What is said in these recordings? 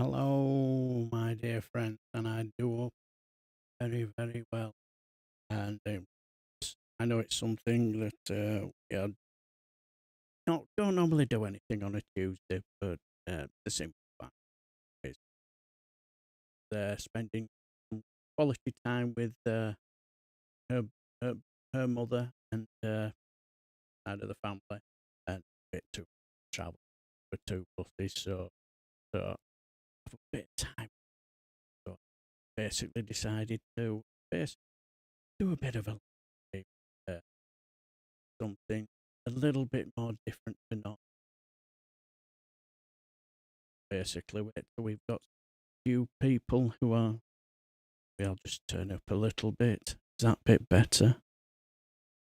Hello, my dear friends, and I do hope very, very well. And I know it's something that don't normally do anything on a Tuesday, but the simple fact is spending some quality time with her, her her mother and side of the family, and a bit to travel for two buses, so have a bit of time. So basically decided to do a bit of a uh, something a little bit more different to not. Basically, we've got a few people who are. I'll just turn up a little bit. Is that a bit better?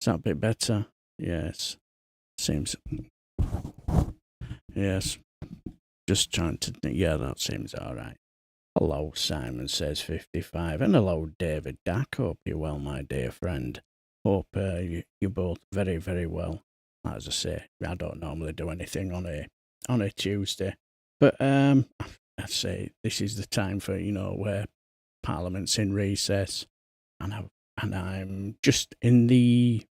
Is that a bit better? Yes. Seems. Yes. Just trying to. Yeah, that seems all right. Hello, Simon says 55. And hello, David Dack. Hope you're well, my dear friend. Hope you're both very, very well. As I say, I don't normally do anything on a Tuesday. But I'd say this is the time for, where Parliament's in recess. And I'm just in the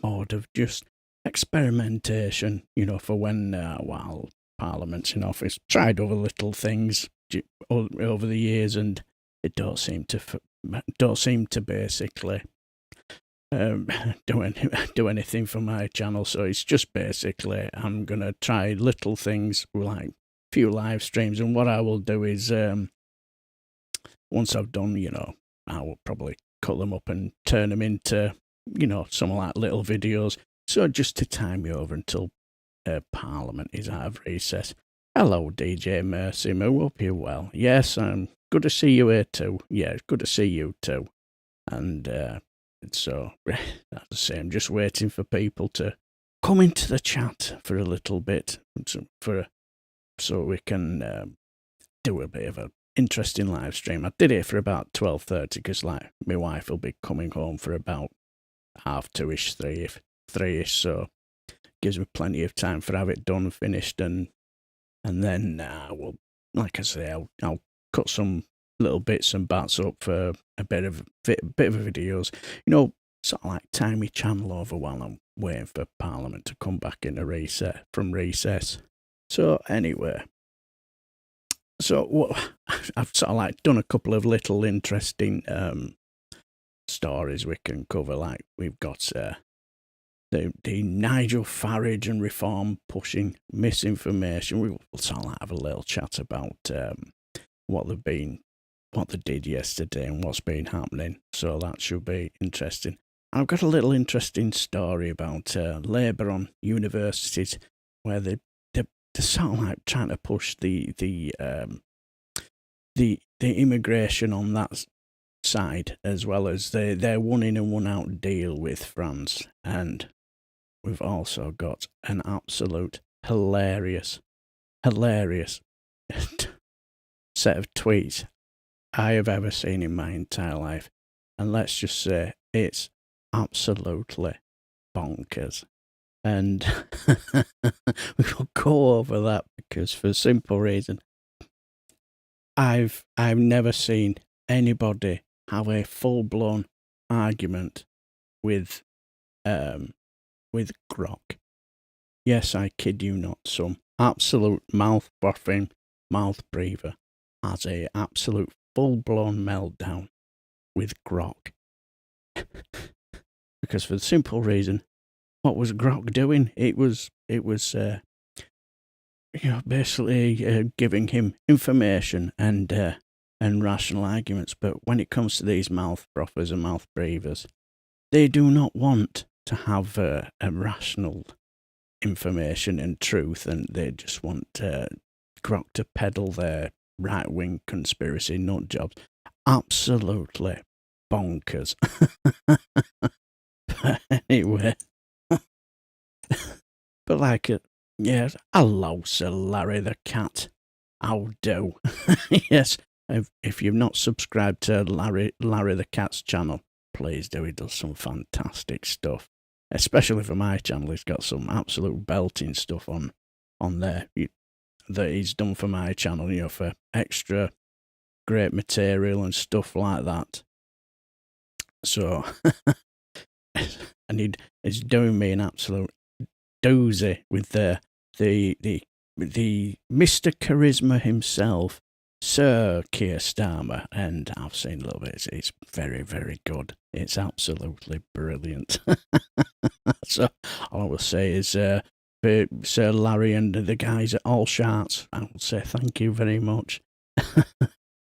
mode of just experimentation, for when, while Parliament's in office. Tried other little things over the years, and it don't seem to basically do anything for my channel. So it's just basically I'm gonna try little things like a few live streams, and what I will do is once I've done, I will probably cut them up and turn them into some like little videos. So just to time you over until Parliament is out of recess. Hello, DJ Mercy Moo. Hope you're well. Yes, good to see you here too. Yeah, good to see you too. And so, as I say, I'm just waiting for people to come into the chat for a little bit, so we can do a bit of an interesting live stream. I did it for about 12:30 because, like, my wife will be coming home for about 2:30ish, 3ish, so gives me plenty of time for have it done, finished, and then we'll, like I say, I'll cut some little bits and bats up for a bit of videos. Sort of like time my channel over while I'm waiting for Parliament to come back in from recess. So anyway, I've sort of like done a couple of little interesting stories we can cover. Like we've got the Nigel Farage and reform pushing misinformation. We'll sort of like have a little chat about what they did yesterday and what's been happening. So that should be interesting. I've got a little interesting story about Labour on universities, where they're sort of like trying to push the immigration on that side, as well as their one in and one out deal with France. And we've also got an absolute hilarious set of tweets I have ever seen in my entire life. And let's just say it's absolutely bonkers. And we will go over that because, for a simple reason, I've never seen anybody have a full blown argument with grok. Yes, I kid you not, some absolute mouth buffing, mouth breather has a absolute full blown meltdown with grok. Because for the simple reason, what was grok doing? It was basically giving him information and rational arguments. But when it comes to these mouth frothers and mouth breathers, they do not want to have a rational information and truth, and they just want grok to peddle their right-wing conspiracy nut jobs. Absolutely bonkers. But anyway, but like, yes, hello, Sir Larry the Cat. How do? Yes, if you've not subscribed to Larry the Cat's channel, please do. He does some fantastic stuff, especially for my channel. He's got some absolute belting stuff on there. that he's done for my channel, you know, for extra great material and stuff like that. So, and he's doing me an absolute doozy with the Mr. Charisma himself, Sir Keir Starmer, and I've seen a little bit. It's very, very good. It's absolutely brilliant. So all I will say is, Sir Larry and the guys at All Sharts, I will say thank you very much.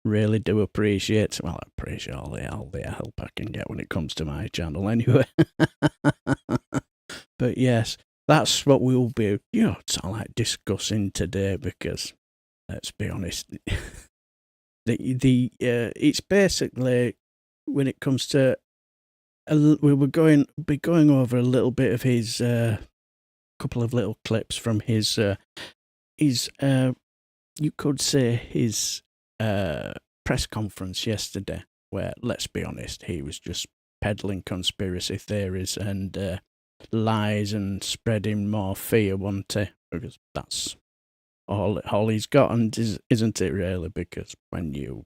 Really do appreciate. Well, I appreciate all the help I can get when it comes to my channel, anyway. But yes, that's what we'll be, you know, sort of like discussing today, because let's be honest, it's basically, when it comes to, we were be going over a little bit of his couple of little clips from his you could say his press conference yesterday, where, let's be honest, he was just peddling conspiracy theories and lies and spreading more fear, wasn't he? Because that's all he's got, and isn't it really? Because when you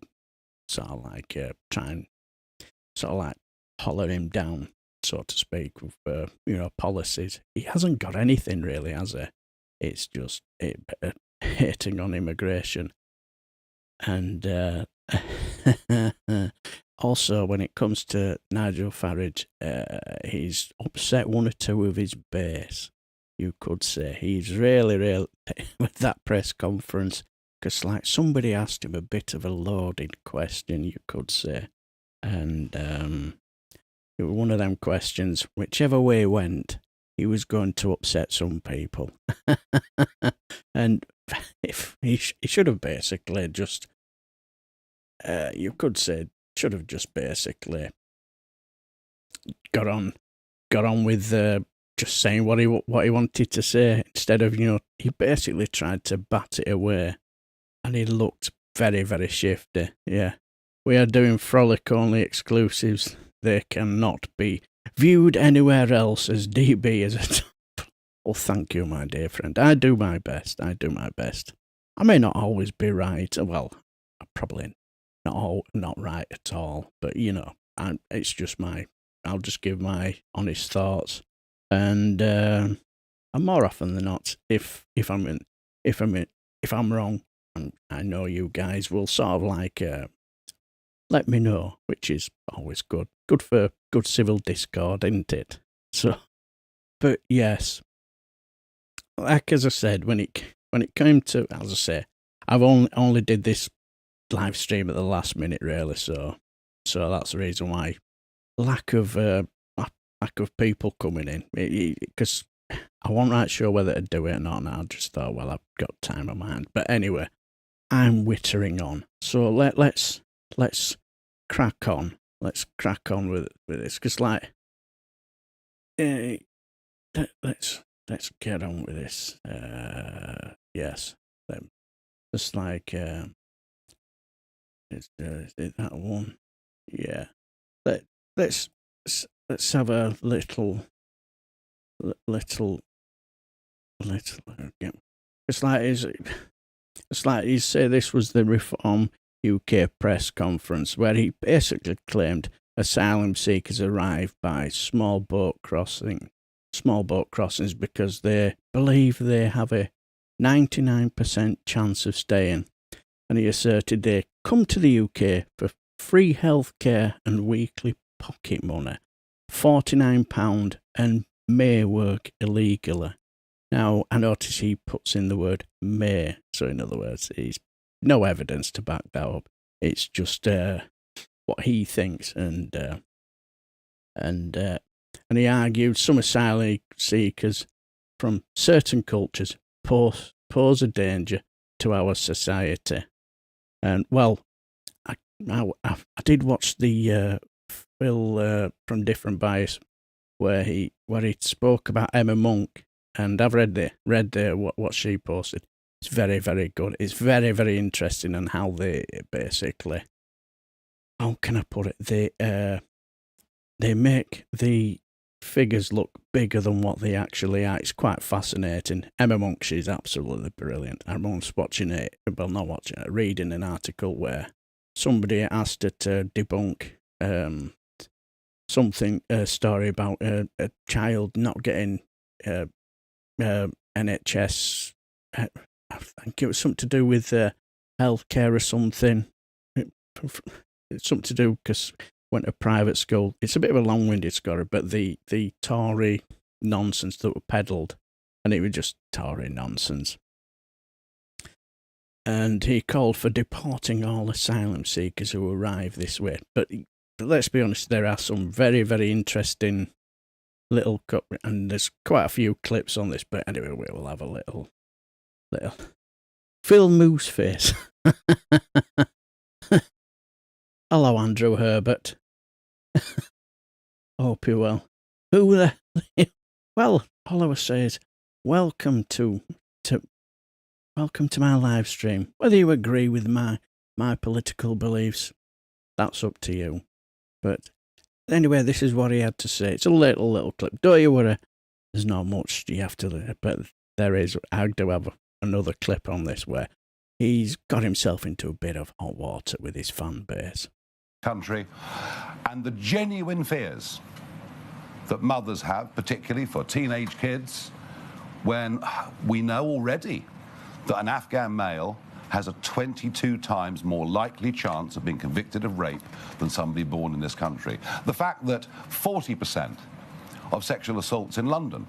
sort of like try and sort of like holler him down, so to speak, with you know, policies, he hasn't got anything really, has he? It's just hating on immigration. And also, when it comes to Nigel Farage, he's upset one or two of his base, you could say. He's really with that press conference, because like somebody asked him a bit of a loaded question, you could say, and it was one of them questions, whichever way it went, he was going to upset some people. And if he should have basically just, you could say, should have just basically got on with just saying what he wanted to say, instead of, you know, he basically tried to bat it away, and he looked very, very shifty. Yeah, we are doing frolic only exclusives. They cannot be viewed anywhere else as DB as a top. Well, thank you, my dear friend. I do my best. I may not always be right. Well, I'm probably not right at all. But, you know, it's just I'll just give my honest thoughts. And more often than not, if I'm wrong, and I know you guys will sort of like let me know, which is always good. Good for good civil discord, isn't it? So, but yes, like as I said, when it came to, as I say, I've only did this live stream at the last minute, really. So that's the reason why lack of people coming in, because I wasn't right sure whether to do it or not, and I just thought, well, I've got time on my hand. But anyway, I'm wittering on. So let's crack on. Let's crack on with this, because like, let's get on with this. Yes, just like is it that one? Yeah. Let's have a little. It's like you say this was the Reform UK press conference, where he basically claimed asylum seekers arrive by small boat crossings because they believe they have a 99% chance of staying. And he asserted they come to the UK for free healthcare and weekly pocket money, £49, and may work illegally. Now, I notice he puts in the word may, so in other words, he's no evidence to back that up. It's just what he thinks, and he argued some asylum seekers from certain cultures pose a danger to our society. And well, I did watch the Phil from Different Bias, where he spoke about Emma Monk, and I've read what she posted. It's very, very good. It's very, very interesting, and how they basically, how can I put it? They make the figures look bigger than what they actually are. It's quite fascinating. Emma Monk, she's absolutely brilliant. I was watching it, well, not watching it, reading an article where somebody asked her to debunk a story about a child not getting NHS. I think it was something to do with healthcare or something. It's something to do because went to private school. It's a bit of a long-winded story, but the Tory nonsense that were peddled, and it was just Tory nonsense. And he called for deporting all asylum seekers who arrive this way. But let's be honest, there are some very, very interesting little and there's quite a few clips on this. But anyway, we'll have a little Phil Mooseface. Hello, Andrew Herbert. Hope you're well. Who the? Well, all I was saying is, welcome to my live stream. Whether you agree with my political beliefs, that's up to you. But anyway, this is what he had to say. It's a little clip. Don't you worry. There's not much you have to, but there is. I do have another clip on this where he's got himself into a bit of hot water with his fan base. Country, and the genuine fears that mothers have, particularly for teenage kids, when we know already that an Afghan male has a 22 times more likely chance of being convicted of rape than somebody born in this country. The fact that 40% of sexual assaults in London...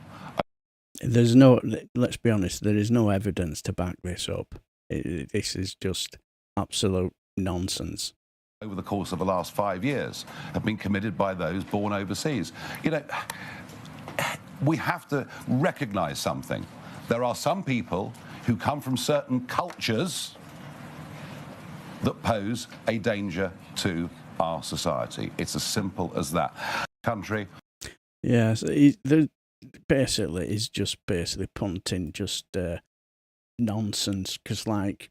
Let's be honest, there is no evidence to back this up. This is just absolute nonsense. Over the course of the last 5 years have been committed by those born overseas. You know, we have to recognise something. There are some people who come from certain cultures that pose a danger to our society. It's as simple as that. Country. Yes, basically, he's just basically punting just nonsense. Because, like,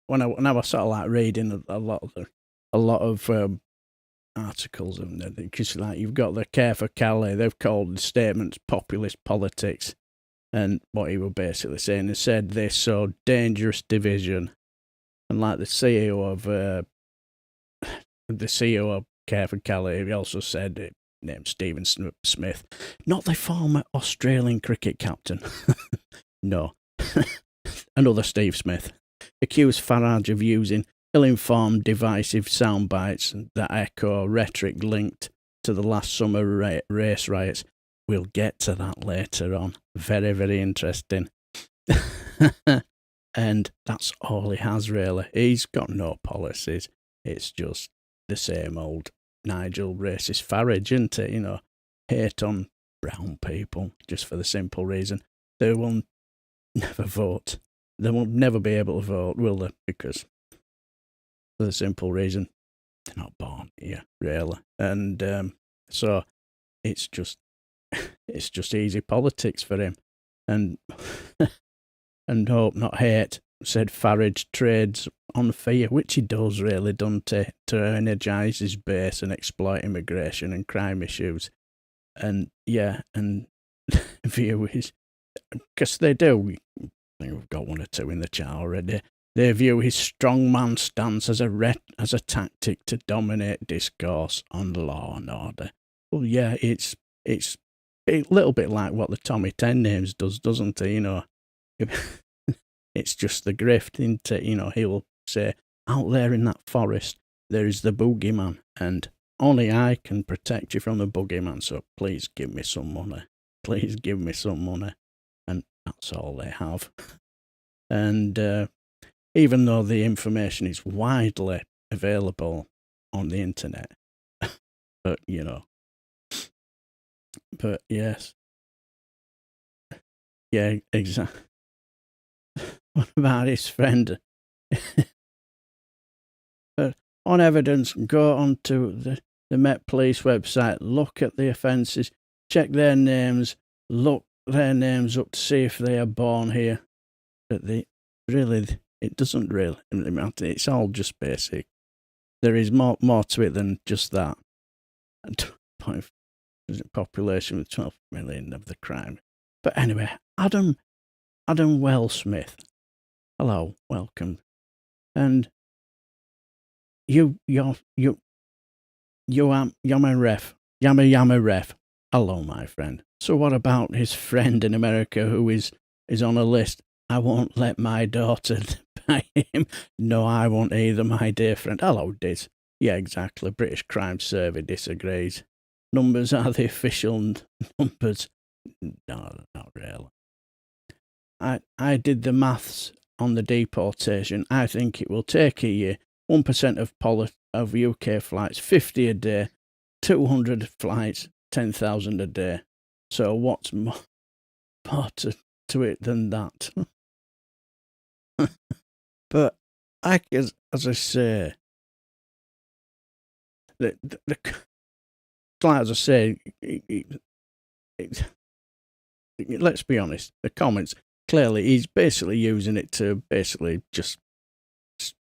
when I was sort of like reading a lot of articles, and because like you've got the Care for Calais, they've called the statements populist politics, and what he was basically saying, he said they sow dangerous division, and like the CEO of Care for Calais, he also said, named Stephen Smith, not the former Australian cricket captain, no, another Steve Smith, accused Farage of using ill-informed, divisive sound bites that echo rhetoric linked to the last summer race riots. We'll get to that later on. Very, very interesting. And that's all he has, really. He's got no policies. It's just the same old Nigel racist Farage, isn't it? You know, hate on brown people just for the simple reason they will never vote. They will never be able to vote, will they? Because for the simple reason they're not born here, really. And so it's just easy politics for him. And hope not hate, said Farage trades on fear, which he does really, doesn't he, to energise his base and exploit immigration and crime issues. And yeah, and view is, because they do, I think we've got one or two in the chat already. They view his strongman stance as a tactic to dominate discourse on law and order. Well, yeah, it's a little bit like what the Tommy 10 Names does, doesn't it? You know, it's just the grift, isn't it? You know, he'll say, out there in that forest, there is the boogeyman, and only I can protect you from the boogeyman, so please give me some money. Please give me some money. And that's all they have. And even though the information is widely available on the internet, but, you know, but yes. Yeah, exactly. What about his friend? On evidence, go onto the Met Police website, look at the offences, check their names, look their names up to see if they are born here. But it doesn't really matter. It's all just basic. There is more to it than just that. population with 12 million of the crime. But anyway, Adam Wellsmith, hello, welcome, and you're my ref, yama ref. Hello, my friend. So what about his friend in America who is on a list? I won't let my daughter buy him. No, I won't either, my dear friend. Hello, Diz. Yeah, exactly. British Crime Survey disagrees. Numbers are the official numbers. No, not really. I did the maths on the deportation. I think it will take a year. 1% of UK flights, 50 a day. 200 flights, 10,000 a day. So what's more to it than that? But as I say, as I say, let's be honest. The comments, clearly, he's basically using it to basically just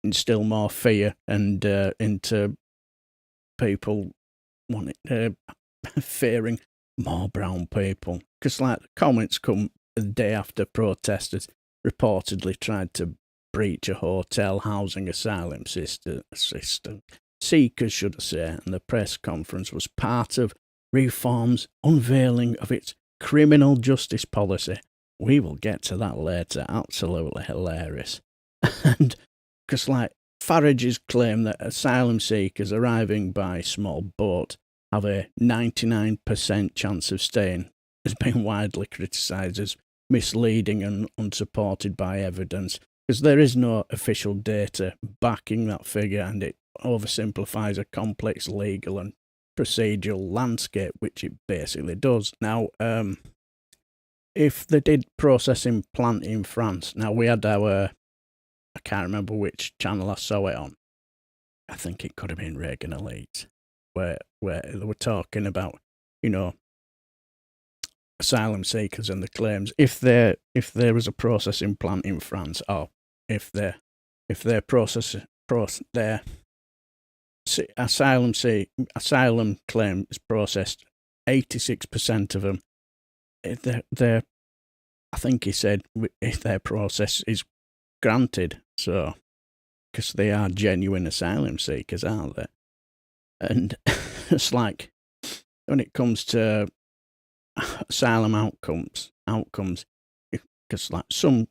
instill more fear and into people fearing more brown people. Because like the comments come the day after protesters reportedly tried to breach a hotel housing asylum system. Seekers, should I say, and the press conference was part of Reform's unveiling of its criminal justice policy. We will get to that later. Absolutely hilarious. And because like Farage's claim that asylum seekers arriving by small boat have a 99% chance of staying has been widely criticised as misleading and unsupported by evidence, because there is no official data backing that figure, and it oversimplifies a complex legal and procedural landscape, which it basically does. Now, if they did processing plant in France, now we had I can't remember which channel I saw it on. I think it could have been Reagan Elite, where they were talking about, asylum seekers and the claims. If there was a processing plant in France, or if their asylum claim is processed, 86% of them, I think he said, if their process is granted, so because they are genuine asylum seekers, aren't they? And it's like when it comes to asylum outcomes, because like some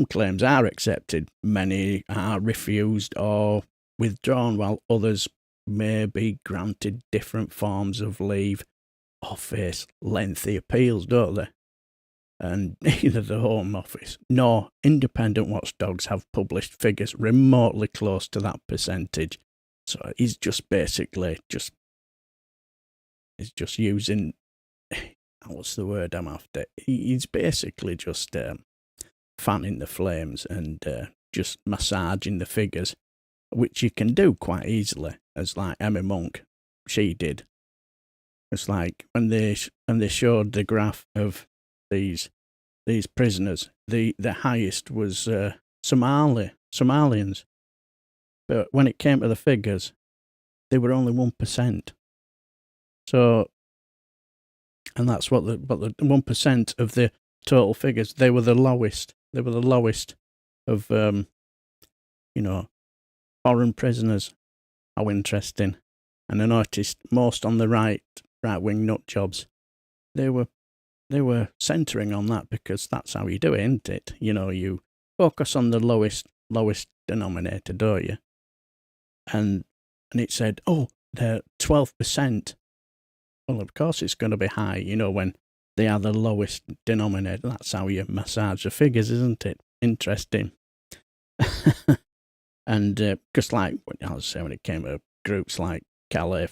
claims are accepted, many are refused or withdrawn, while others may be granted different forms of leave or face lengthy appeals, don't they? And neither the Home Office nor independent watchdogs have published figures remotely close to that percentage. So he's just basically using, what's the word I'm after? He's basically just fanning the flames and just massaging the figures, which you can do quite easily, as like Emma Monk, she did. It's like when they showed the graph of these prisoners, the highest was Somalians, but when it came to the figures, they were only 1%. So, and that's what the 1% of the total figures, they were the lowest. They were the lowest of foreign prisoners. How interesting. And I noticed most on the right wing nut jobs, they were centering on that, because that's how you do it, isn't it? You focus on the lowest denominator, don't you? And it said, oh, they're 12%. Well, of course it's going to be high, when they are the lowest denominator. That's how you massage the figures, isn't it? Interesting. And because, like, I was saying, when it came to groups like Care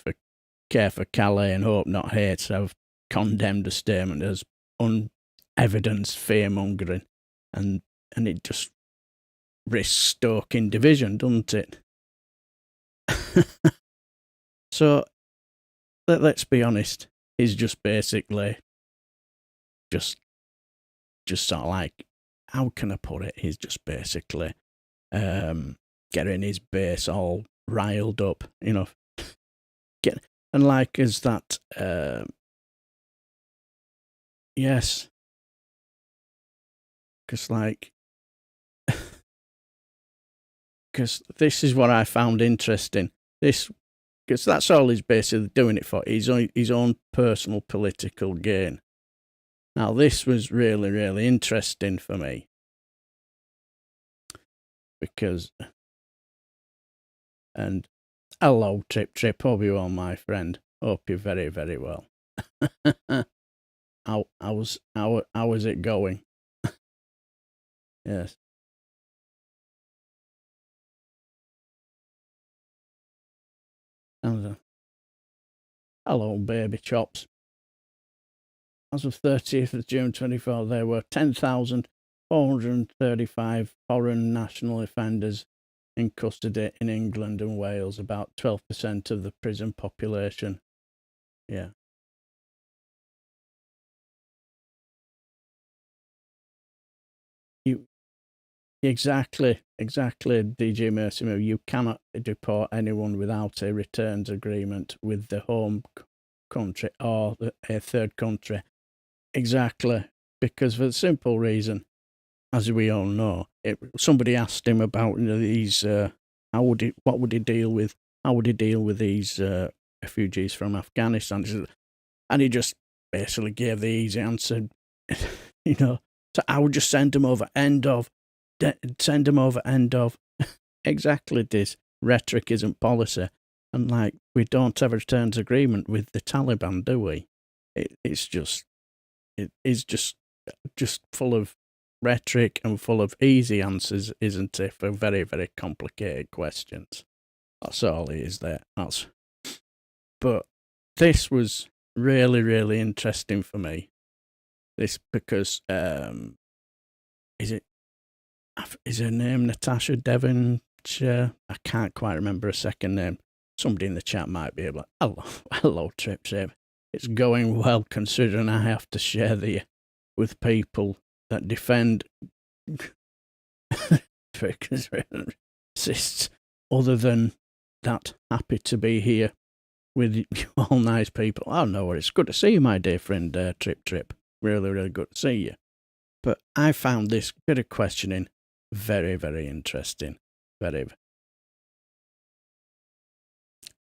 for Calais and Hope Not Hate, have condemned a statement as unevidenced fear-mongering, and it just risks stoking division, doesn't it? So, let's be honest, he's just basically just sort of like, how can I put it? He's just basically getting his base all riled up, And like, is that, yes, because like, because this is what I found interesting. This, because that's all he's basically doing it for, his own personal political gain. Now, this was really, really interesting for me. Because, and hello, Trip, hope you're well, my friend. Hope you're very, very well. how is it going? Yes. Hello, baby chops. As of 30th of June 24, there were 10,435 foreign national offenders in custody in England and Wales, about 12% of the prison population. Yeah. Exactly, DJ Mercy. You cannot deport anyone without a returns agreement with the home country or a third country. Exactly, because for the simple reason, as we all know, somebody asked him about these. What would he deal with? How would he deal with these refugees from Afghanistan? And he just basically gave the easy answer. So I would just send them over. End of. Send them over. End of. Exactly this. Rhetoric isn't policy. And like, we don't have a returns agreement with the Taliban, do we? It is just full of rhetoric and full of easy answers, isn't it, for very, very complicated questions. That's all it is there. But this was really, really interesting for me. This because is her name Natasha Devonshire? I can't quite remember her second name. Somebody in the chat might be able to. Hello, Trip. It's going well, considering I have to share with people that defend racists. Other than that, happy to be here with you all nice people. Oh no, it's good to see you, my dear friend, Trip. Really, really good to see you. But I found this bit of questioning very, very interesting. Very.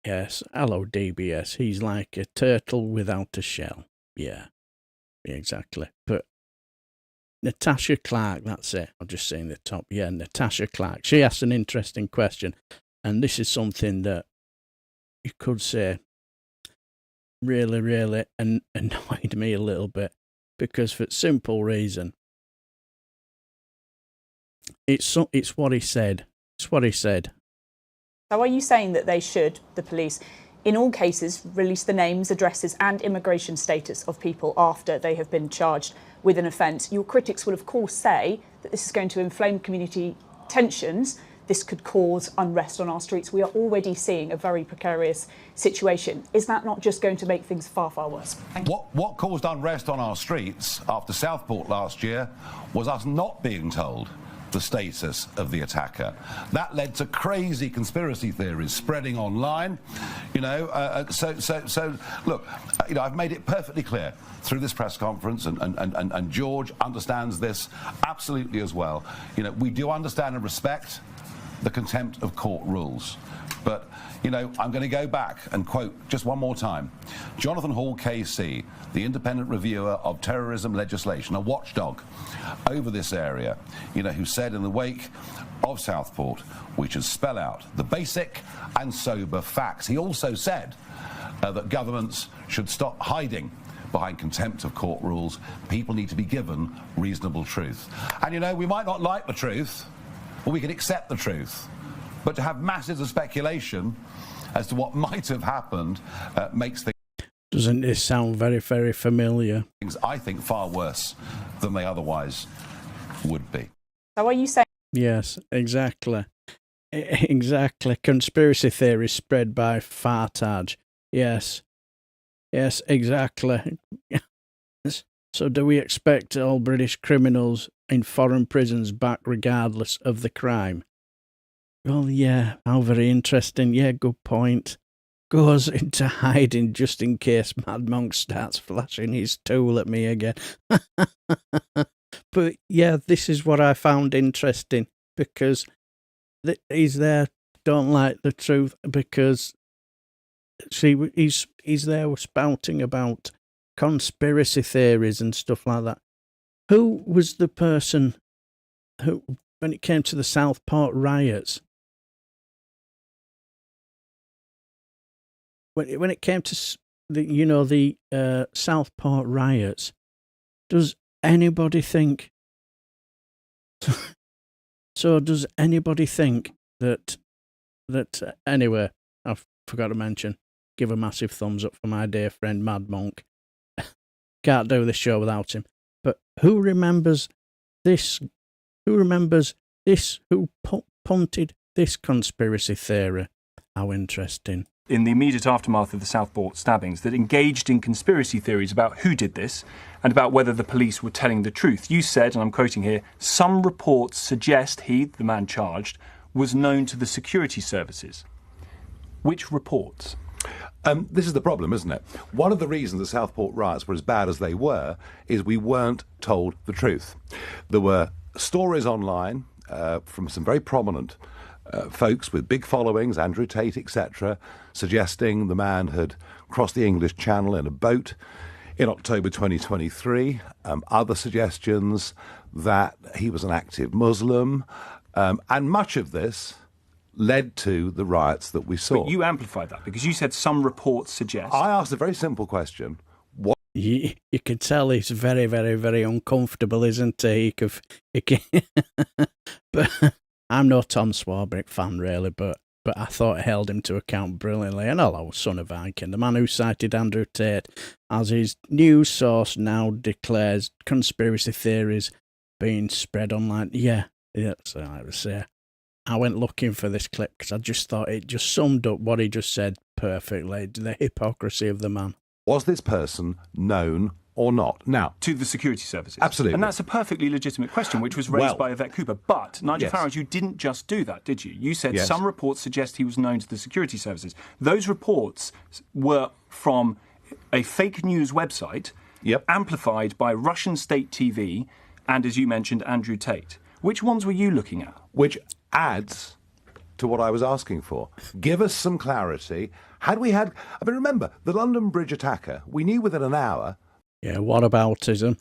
Yes, hello, DBS. He's like a turtle without a shell. Yeah, exactly. But Natasha Clark, that's it. I'll just say in the top. Yeah, Natasha Clark. She asked an interesting question. And this is something that you could say really, really annoyed me a little bit. Because for a simple reason, it's what he said. It's what he said. So are you saying that they should, the police, in all cases, release the names, addresses and immigration status of people after they have been charged with an offence? Your critics will, of course, say that this is going to inflame community tensions. This could cause unrest on our streets. We are already seeing a very precarious situation. Is that not just going to make things far, far worse? What caused unrest on our streets after Southport last year was us not being told the status of the attacker. That led to crazy conspiracy theories spreading online. So look, I've made it perfectly clear through this press conference, and George understands this absolutely as well. We do understand and respect the contempt of court rules. But, I'm going to go back and quote just one more time. Jonathan Hall, KC, the independent reviewer of terrorism legislation, a watchdog over this area, who said in the wake of Southport, we should spell out the basic and sober facts. He also said that governments should stop hiding behind contempt of court rules. People need to be given reasonable truth. And, we might not like the truth, or we can accept the truth. But to have masses of speculation as to what might have happened makes things... Doesn't this sound very, very familiar? I think far worse than they otherwise would be. So are you saying... Yes, exactly. Exactly. Conspiracy theories spread by Farage. Yes, exactly. So do we expect all British criminals in foreign prisons back regardless of the crime? Well, yeah, how very interesting. Yeah, good point. goes into hiding just in case Mad Monk starts flashing his tool at me again. But yeah, this is what I found interesting, because he's there, don't like the truth, because see, he's there spouting about conspiracy theories and stuff like that. Who was the person who, when it came to the Southport riots, when it came to the Southport riots, does anybody think? So does anybody think that anyway? I forgot to mention. Give a massive thumbs up for my dear friend Mad Monk. Can't do this show without him. But who remembers this? Who remembers this? Who punted this conspiracy theory? How interesting. In the immediate aftermath of the Southport stabbings, that engaged in conspiracy theories about who did this and about whether the police were telling the truth. You said, and I'm quoting here, some reports suggest he, the man charged, was known to the security services. Which reports? This is the problem, isn't it? One of the reasons the Southport riots were as bad as they were is we weren't told the truth. There were stories online from some very prominent folks with big followings, Andrew Tate, etc., suggesting the man had crossed the English Channel in a boat in October 2023. Other suggestions that he was an active Muslim. And much of this led to the riots that we saw. But you amplified that because you said some reports suggest. I asked a very simple question. You can tell he's very, very, very uncomfortable, isn't he? But I'm no Tom Swarbrick fan, really, but I thought I held him to account brilliantly. And hello, son of Viking, the man who cited Andrew Tate as his news source now declares conspiracy theories being spread online. Yeah, so I would say. I went looking for this clip because I just thought it just summed up what he just said perfectly, the hypocrisy of the man. Was this person known or not? Now, to the security services. Absolutely. And that's a perfectly legitimate question, which was raised by Yvette Cooper. But, Nigel Farage, you didn't just do that, did you? You said some reports suggest he was known to the security services. Those reports were from a fake news website amplified by Russian state TV and, as you mentioned, Andrew Tate. Which ones were you looking at? Which adds to what I was asking for. Give us some clarity. Remember, the London Bridge attacker, we knew within an hour... Yeah, whataboutism.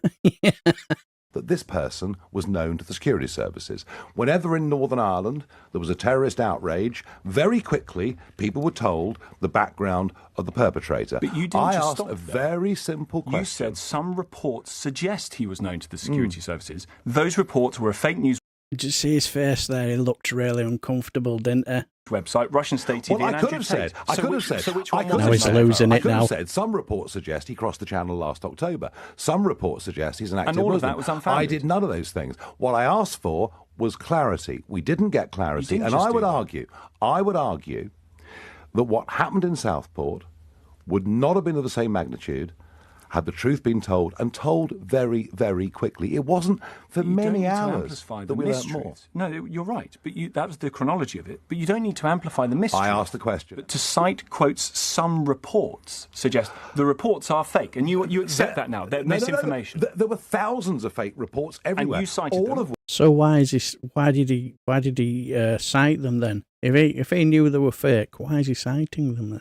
that this person was known to the security services. Whenever in Northern Ireland there was a terrorist outrage, very quickly people were told the background of the perpetrator. But you didn't I just asked stop a there. very simple question. You said some reports suggest he was known to the security services. Those reports were a fake news Did you see his face there? He looked really uncomfortable, didn't he? website, Russian state TV. Well, and I could Andrew have said. Tate. I So could which- have said. so which I one could was Now have he's said- losing I it could have now. said some reports suggest he crossed the channel last October. Some reports suggest he's an active all of Muslim. that was unfounded. I did none of those things. What I asked for was clarity. We didn't get clarity, You didn't and just I do would that. argue that what happened in Southport would not have been of the same magnitude had the truth been told, and told very, very quickly. It wasn't for You don't many need to hours amplify that the we learnt more. mistruths. No, you're right. But that was the chronology of it. But you don't need to amplify the mistruth. I asked the question. But to cite, quotes, some reports suggest the reports are fake. And you accept that now. They're misinformation. There were thousands of fake reports everywhere. you cited all them. of So why did he cite them then? If he knew they were fake, why is he citing them then?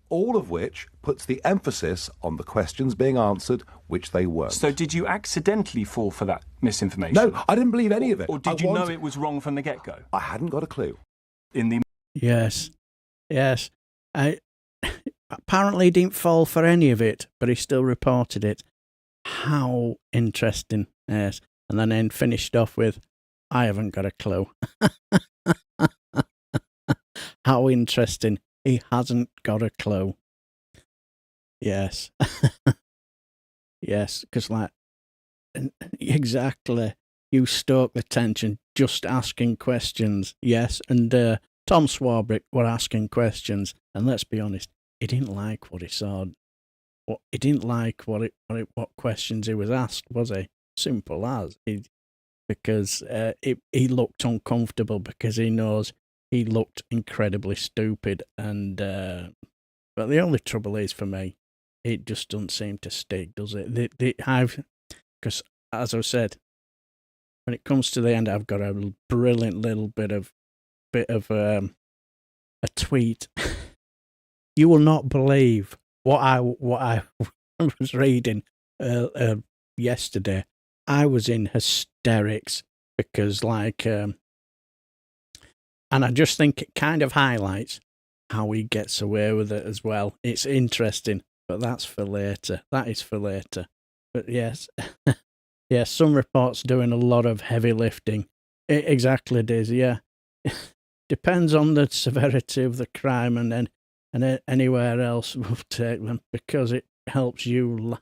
all of which puts the emphasis on the questions being answered, which they weren't. So did you accidentally fall for that misinformation? No, I didn't believe any of it. Or did you know it was wrong from the get-go? I hadn't got a clue. Yes. I apparently didn't fall for any of it, but he still reported it. How interesting. Yes. And then finished off with, I haven't got a clue. How interesting. He hasn't got a clue. Yes. Yes, because exactly. You stoke the tension just asking questions. Yes, and Tom Swarbrick were asking questions, and let's be honest, he didn't like what he saw. He didn't like what questions he was asked, was he? Simple as. Because he looked uncomfortable because he knows he looked incredibly stupid. And but the only trouble is for me, it just doesn't seem to stick, does it? Because as I said, when it comes to the end, I've got a brilliant little bit of a tweet. You will not believe what I was reading yesterday. I was in hysterics because, and I just think it kind of highlights how he gets away with it as well. It's interesting, but that's for later. That is for later. But yes, yeah, some reports doing a lot of heavy lifting. It exactly does, yeah. Depends on the severity of the crime, and then anywhere else will take them because it helps you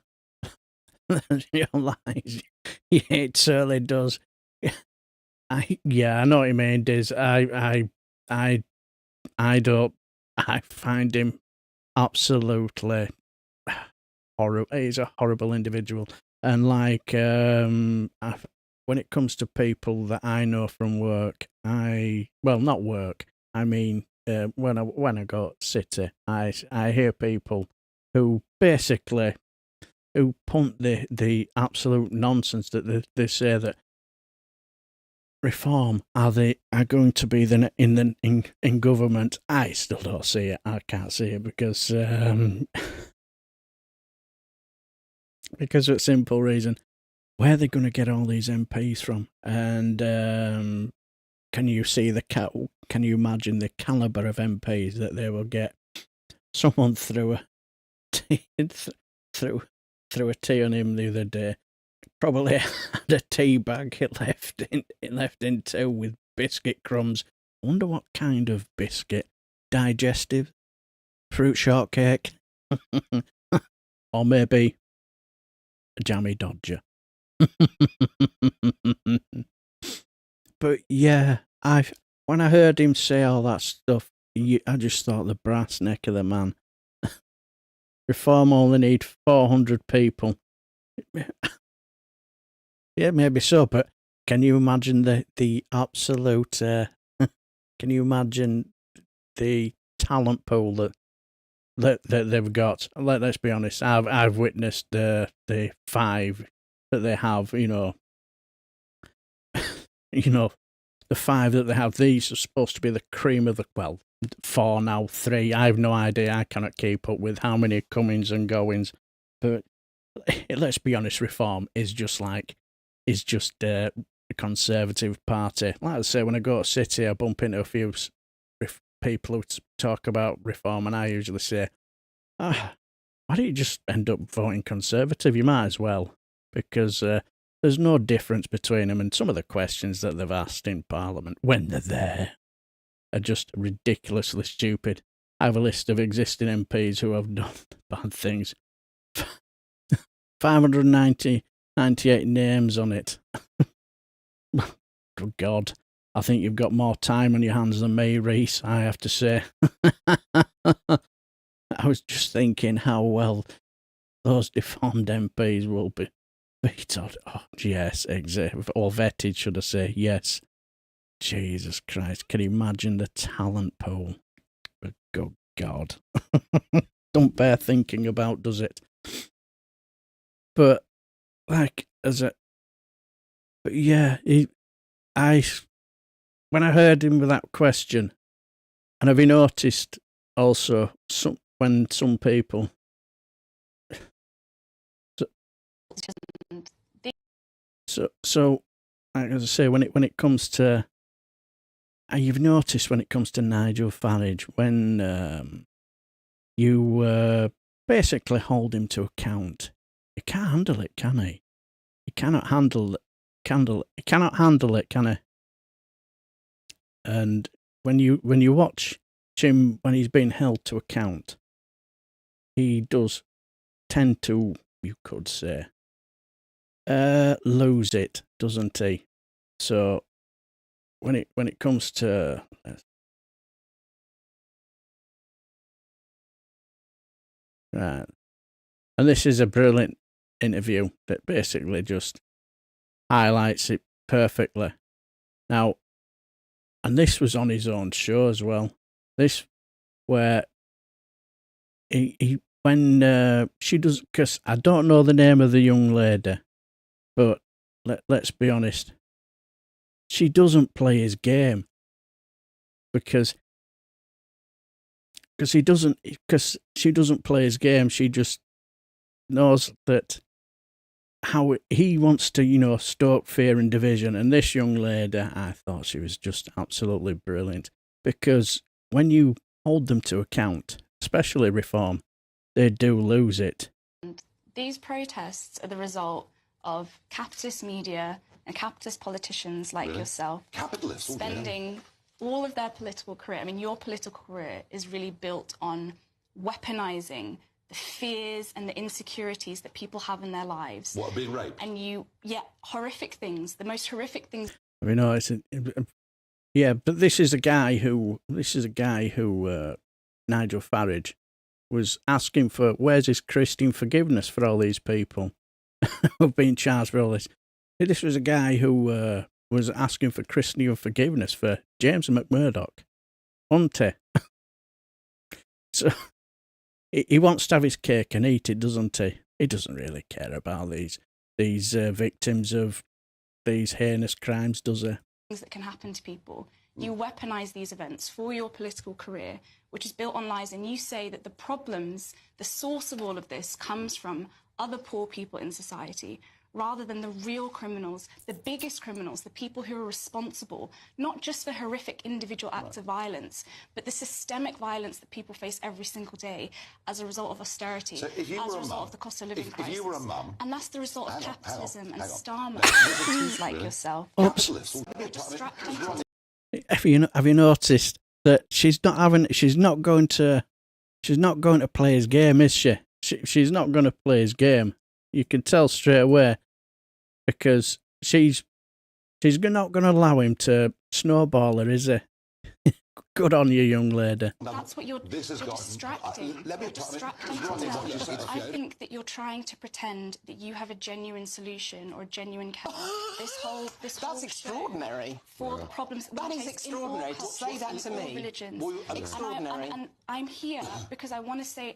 realize. Yeah, it certainly does. I know what you mean, Diz. I find him absolutely horrible. He's a horrible individual, and when it comes to people that I know from work, not work. I mean, when I go to city, I hear people who basically punt the absolute nonsense that they say that reform are going to be in government. I still don't see it. I can't see it because of a simple reason. Where are they going to get all these MPs from? And can you imagine the calibre of MPs that they will get? Someone threw a tea on him the other day. Probably had a tea bag left in two with biscuit crumbs. I wonder what kind of biscuit. Digestive? Fruit shortcake? Or maybe a jammy Dodger. But yeah, when I heard him say all that stuff, I just thought the brass neck of the man. Reform only need 400 people. Yeah, maybe so, but can you imagine the absolute? Can you imagine the talent pool that they've got? Let's be honest. I've witnessed the 5 that they have. The 5 that they have. These are supposed to be the cream of the 4 now, 3. I have no idea. I cannot keep up with how many comings and goings. But let's be honest. Reform is just a Conservative Party. Like I say, when I go to city, I bump into a few people who talk about reform, and I usually say, why don't you just end up voting Conservative? You might as well, because there's no difference between them, and some of the questions that they've asked in Parliament when they're there are just ridiculously stupid. I have a list of existing MPs who have done bad things. 598 names on it. Good God. I think you've got more time on your hands than me, Reese, I have to say. I was just thinking how well those deformed MPs will be vetoed. Oh, yes, exactly. Or vetted, should I say. Yes. Jesus Christ. Can you imagine the talent pool? Good God. Don't bear thinking about, does it? But, when I heard him with that question, and have you noticed also when some people so as I say, when it comes to, you've noticed when it comes to Nigel Farage, when you basically hold him to account, he can't handle it, can he? He cannot handle it, can he? And when you watch him when he's being held to account, he does tend to, you could say, lose it, doesn't he? So when it comes to right, and this is a brilliant interview that basically just highlights it perfectly. Now, and this was on his own show as well. This where when she does, because I don't know the name of the young lady, but let's be honest, she doesn't play his game because she doesn't play his game. She just knows that how he wants to, stoke fear and division. And this young lady, I thought she was just absolutely brilliant, because when you hold them to account, especially Reform, they do lose it. These protests are the result of capitalist media and capitalist politicians like yourself spending all of their political career. I mean, your political career is really built on weaponizing the fears and the insecurities that people have in their lives. What, being raped? And horrific things, the most horrific things. I mean, no, yeah, but this is a guy who Nigel Farage was asking for. Where's his Christian forgiveness for all these people who've been charged for all this? This was a guy who was asking for Christian forgiveness for James McMurdoch, wasn't he? So he wants to have his cake and eat it, doesn't he? He doesn't really care about these victims of these heinous crimes, does he? Things that can happen to people. You weaponize these events for your political career, which is built on lies, and you say that the problems, the source of all of this, comes from other poor people in society, rather than the real criminals, the biggest criminals, the people who are responsible, not just for horrific individual acts of violence, but the systemic violence that people face every single day as a result of austerity, so as a result of the cost of living crisis. If you were a mum... And that's the result of capitalism and starmer like yourself. Oops. Have you noticed that she's not going to play his game, is she? She's not going to play his game. You can tell straight away, because she's not going to allow him to snowball her, is he? Good on you, young lady. That's what you're distracting. I think that you're trying to pretend that you have a genuine solution or a genuine That's extraordinary. For the problems that is extraordinary to say that to me. Religions. Extraordinary. And I'm here because I want to say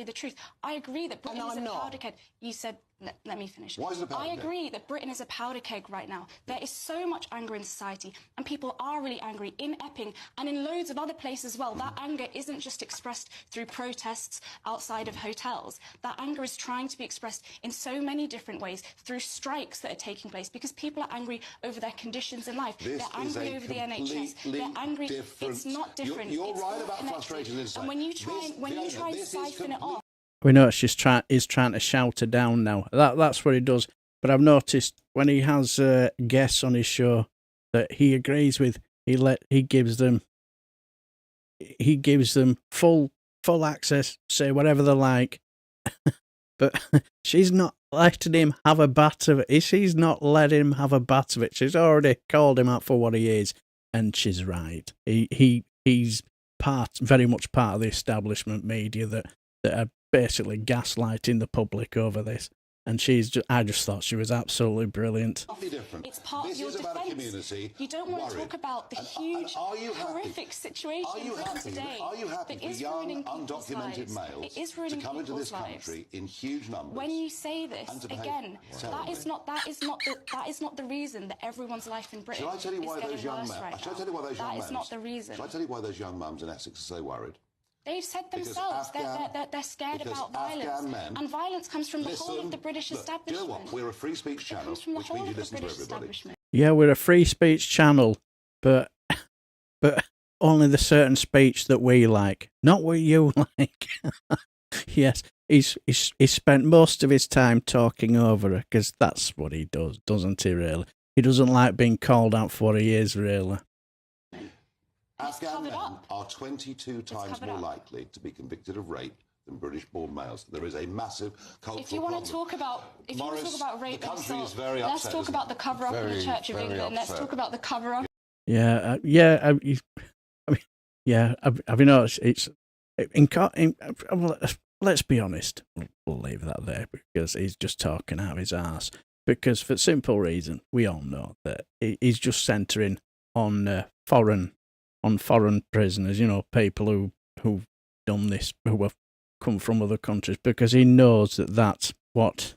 the truth. I agree that Britain is a powder keg. You said, let me finish. Why is it a powder keg? I agree that Britain is a powder keg right now. There is so much anger in society, and people are really angry in Epping and in loads of other places as well. That anger isn't just expressed through protests outside of hotels. That anger is trying to be expressed in so many different ways, through strikes that are taking place, because people are angry over their conditions in life. They're angry over the NHS. They're angry. It's not different. You're right about frustration. And when you try to siphon it off. We know he's trying to shout her down now. That's what he does. But I've noticed when he has guests on his show that he agrees with, he gives them full access, say whatever they like. But she's not letting him have a bat of it. She's not letting him have a bat of it. She's already called him out for what he is, and she's right. He's very much part of the establishment media that are basically gaslighting the public over this. And I just thought she was absolutely brilliant. It's part of your defence. You don't want to talk about the huge, horrific situation today that is ruining people's lives. It is ruining people's lives. In huge numbers. When you say this, again, that is not the reason that everyone's life in Britain is getting worse right now. That is not the reason. Shall I tell you why those young mums in Essex are so worried? They've said themselves they're scared about violence. And violence comes from the whole of the British establishment. Do you know what? We're a free speech channel, which means you listen to everybody. Yeah, we're a free speech channel, but only the certain speech that we like, not what you like. Yes, he's spent most of his time talking over her, because that's what he does, doesn't he, really? He doesn't like being called out for what he is, really. Afghan men are 22 times more likely to be convicted of rape than British-born males. There is a massive cultural If you want to talk about rape and assault, let's talk about the cover-up in the Church of England. Let's talk about the cover-up. Yeah, have you noticed? Let's be honest. We'll leave that there, because he's just talking out of his arse. Because for simple reason, we all know that he's just centering on foreign prisoners, people who've done this, who have come from other countries, because he knows that's what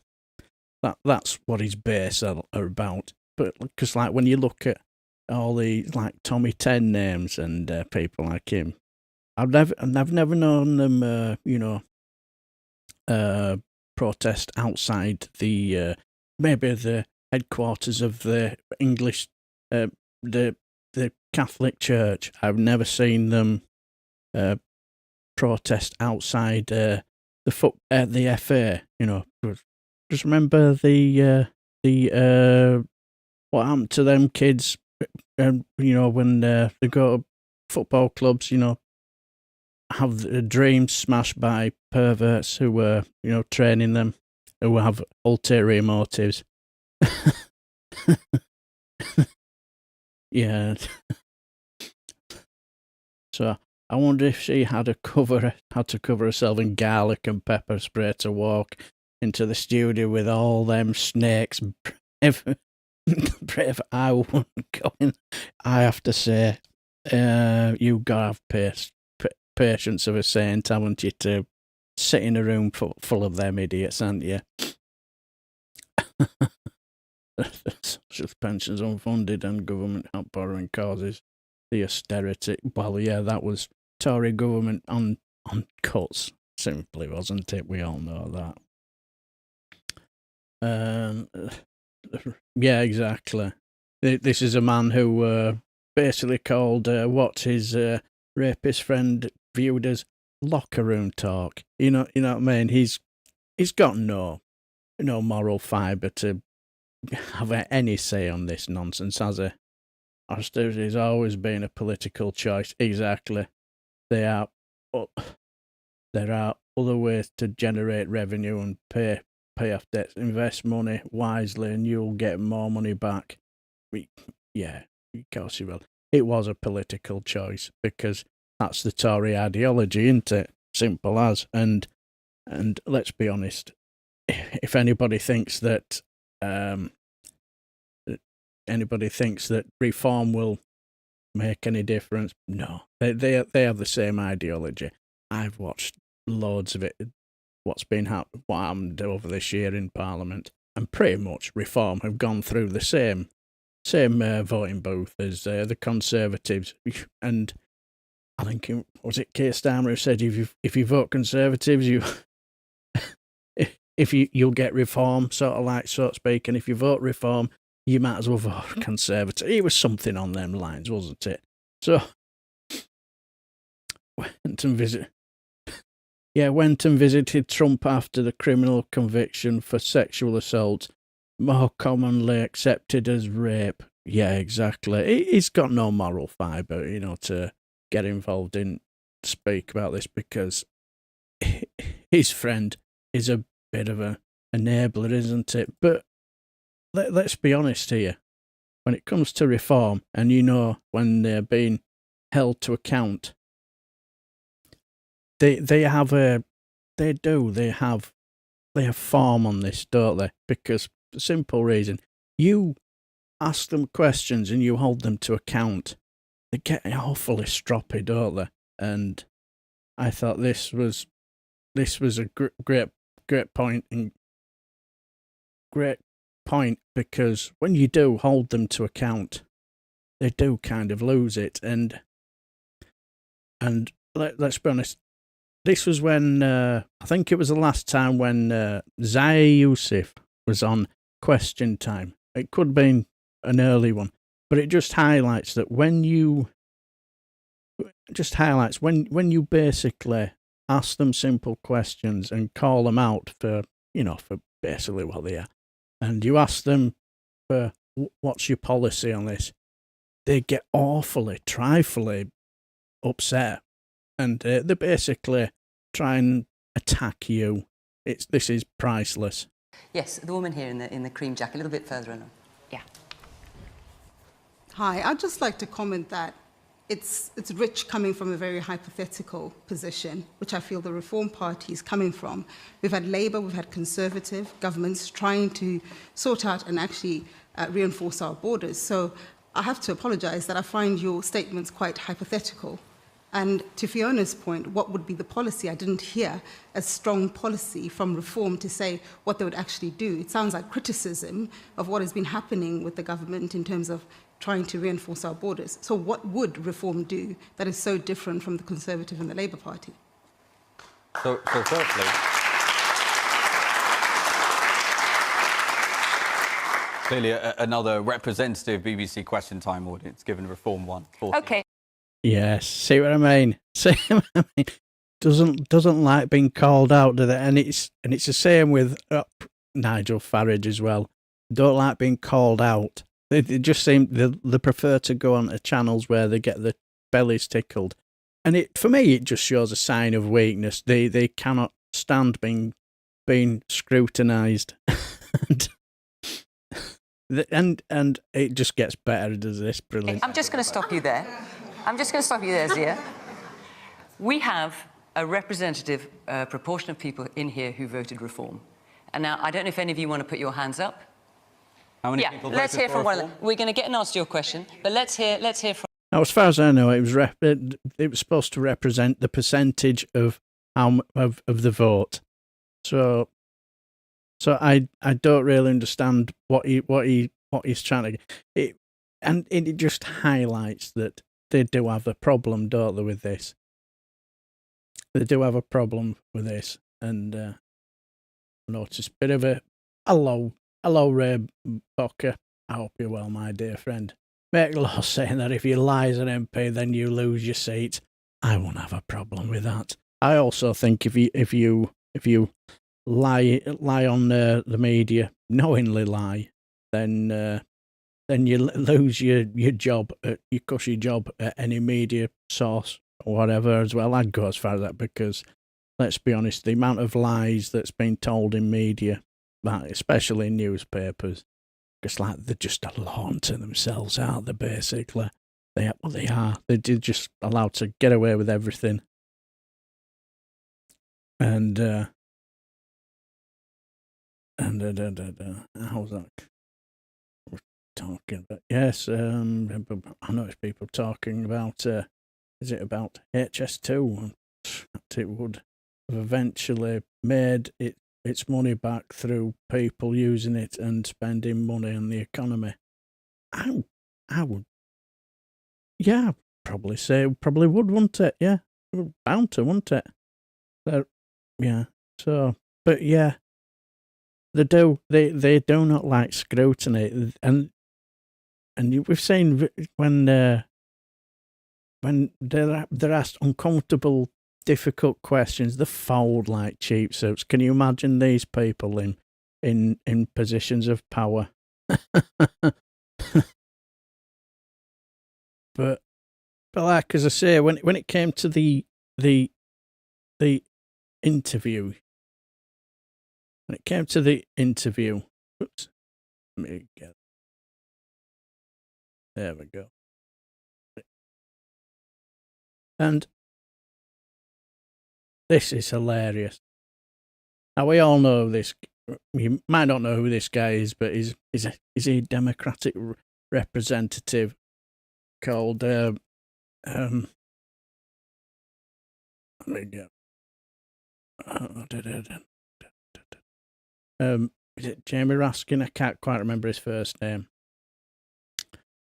his base are about. But because like when you look at all the like Tommy 10 names and people like him, I've never known them protest outside the maybe the headquarters of the English the Catholic Church. I've never seen them protest outside the FA. Just remember the what happened to them kids, when they go to football clubs, have their dreams smashed by perverts who were, training them, who have ulterior motives. Yeah. So I wonder if she had to cover herself in garlic and pepper spray to walk into the studio with all them snakes. Brave, I wouldn't go in. I have to say, you gotta have patience of a saint, haven't you, to sit in a room full of them idiots, haven't you? Social pensions unfunded and government help borrowing causes the austerity. Well, yeah, that was Tory government on cuts, simply, wasn't it? We all know that. Yeah, exactly. This is a man who basically called what his rapist friend viewed as locker room talk. You know what I mean? He's got no moral fibre to have any say on this nonsense, has he? Austerity has always been a political choice. Exactly. There are other ways to generate revenue and pay off debts. Invest money wisely and you'll get more money back. Yeah, of course you will. It was a political choice because that's the Tory ideology, isn't it? Simple as. And let's be honest, if anybody thinks that reform will make any difference, no. They have the same ideology. I've watched loads of it. What happened over this year in Parliament, and pretty much reform have gone through the same voting booth as the Conservatives. And I think was it Keir Starmer who said if you vote Conservatives, you'll get reform, so to speak, and if you vote reform, you might as well vote Conservative. It was something on them lines, wasn't it? So went and visited Trump after the criminal conviction for sexual assault, more commonly accepted as rape. Yeah, exactly. He's got no moral fibre, to get involved in speak about this because his friend is a bit of an enabler, isn't it? But let's be honest here. When it comes to reform, and when they're being held to account, they have form on this, don't they? Because for the simple reason, you ask them questions and you hold them to account, they get awfully stroppy, don't they? And I thought this was a great point, and great point, because when you do hold them to account, they do kind of lose it. And let's be honest, this was when I think it was the last time when Zahir Yusuf was on Question Time. It could have been an early one, but it just highlights that when you basically ask them simple questions and call them out for basically what they are, and you ask them for what's your policy on this, they get awfully, trifling upset, and they basically try and attack you. This is priceless. Yes, the woman here in the cream jacket, a little bit further on. Yeah. Hi, I'd just like to comment that it's rich coming from a very hypothetical position, which I feel the Reform Party is coming from. We've had Labour, we've had Conservative governments trying to sort out and actually reinforce our borders. So I have to apologise that I find your statements quite hypothetical. And to Fiona's point, what would be the policy? I didn't hear a strong policy from Reform to say what they would actually do. It sounds like criticism of what has been happening with the government in terms of trying to reinforce our borders. So what would Reform do that is so different from the Conservative and the Labour Party? So firstly, clearly another representative BBC Question Time audience, given Reform 1. Okay. Yes, see what I mean? See what I mean? Doesn't like being called out, do they? And it's the same with Nigel Farage as well. Don't like being called out. They just seem they prefer to go on to channels where they get their bellies tickled, and for me it just shows a sign of weakness. They cannot stand being scrutinised, and it just gets better. Does this brilliant? I'm just going to stop you there. Zia. We have a representative proportion of people in here who voted Reform. And now, I don't know if any of you want to put your hands up. How many people let's voted hear from for one of Reform? them. We're going to get an answer to your question, but let's hear from... Now, as far as I know, it was supposed to represent the percentage of the vote. So I don't really understand what he's trying to. It just highlights that they do have a problem, don't they, with this? They do have a problem with this, and I noticed a bit of a hello, Ray Bocker. I hope you're well, my dear friend. Make law saying that if you lie as an MP, then you lose your seat. I won't have a problem with that. I also think if you lie on the media, knowingly lie, then you lose your job, your cushy job at any media source or whatever as well. I'd go as far as that, because let's be honest, the amount of lies that's been told in media, especially in newspapers, it's like they're just a law to themselves, aren't they, basically? They are. They're just allowed to get away with everything. And how's that? We're talking about, yes, I noticed people talking about, is it about HS2? It would have eventually made its money back through people using it and spending money on the economy. I would, yeah, probably say it probably would, wouldn't it? Yeah, bound to, wouldn't it? Yeah. So, but yeah, they do not like scrutiny, and we've seen when they're asked uncomfortable, difficult questions, they fold like cheap suits. Can you imagine these people in positions of power? but like, as I say, when it came to the interview, oops, let me get, there we go. And this is hilarious. Now, we all know this. You might not know who this guy is, but he's a Democratic representative called let me get, is it Jamie Raskin? I can't quite remember his first name,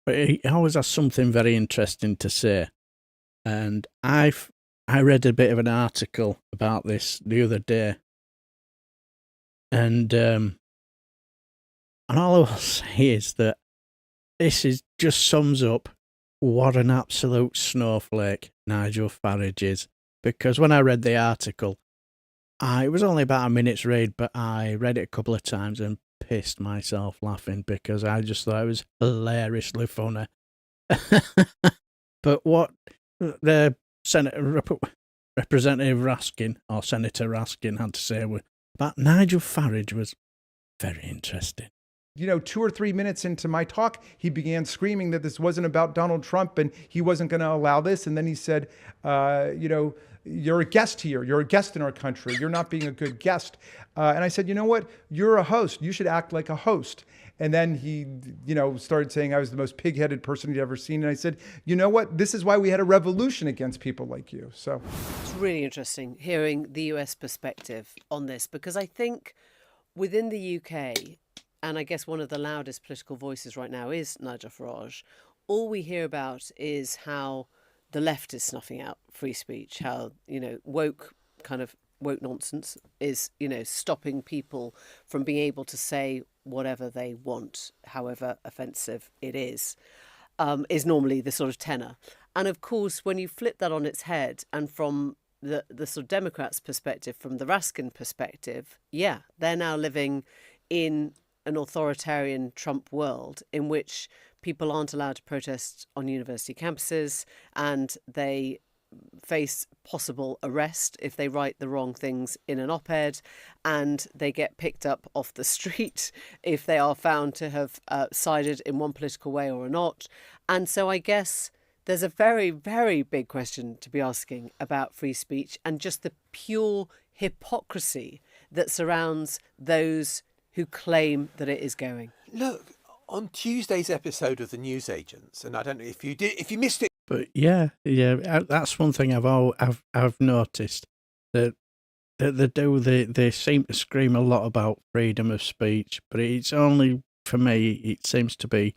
but he always has something very interesting to say. And I read a bit of an article about this the other day, and all I will say is that this just sums up what an absolute snowflake Nigel Farage is. Because when I read the article, it was only about a minute's read, but I read it a couple of times and pissed myself laughing, because I just thought it was hilariously funny. But what the Representative Raskin, or Senator Raskin, had to say about Nigel Farage was very interesting. 2 or 3 minutes into my talk, he began screaming that this wasn't about Donald Trump and he wasn't going to allow this. And then he said, you're a guest here. You're a guest in our country. You're not being a good guest. And I said, you know what? You're a host. You should act like a host. And then he, started saying I was the most pig-headed person he'd ever seen. And I said, you know what? This is why we had a revolution against people like you. So it's really interesting hearing the US perspective on this, because I think within the UK, and I guess one of the loudest political voices right now is Nigel Farage, all we hear about is how the left is snuffing out free speech, how, woke nonsense is, stopping people from being able to say whatever they want, however offensive it is normally the sort of tenor. And of course, when you flip that on its head, and from the sort of Democrats' perspective, from the Raskin perspective, yeah, they're now living in an authoritarian Trump world in which people aren't allowed to protest on university campuses, and they face possible arrest if they write the wrong things in an op-ed, and they get picked up off the street if they are found to have sided in one political way or not. And so I guess there's a very, very big question to be asking about free speech and just the pure hypocrisy that surrounds those who claim that it is going. Look, on Tuesday's episode of The Newsagents, and I don't know if you missed it. But yeah, that's one thing I've noticed, that they seem to scream a lot about freedom of speech, but it's only, for me, it seems to be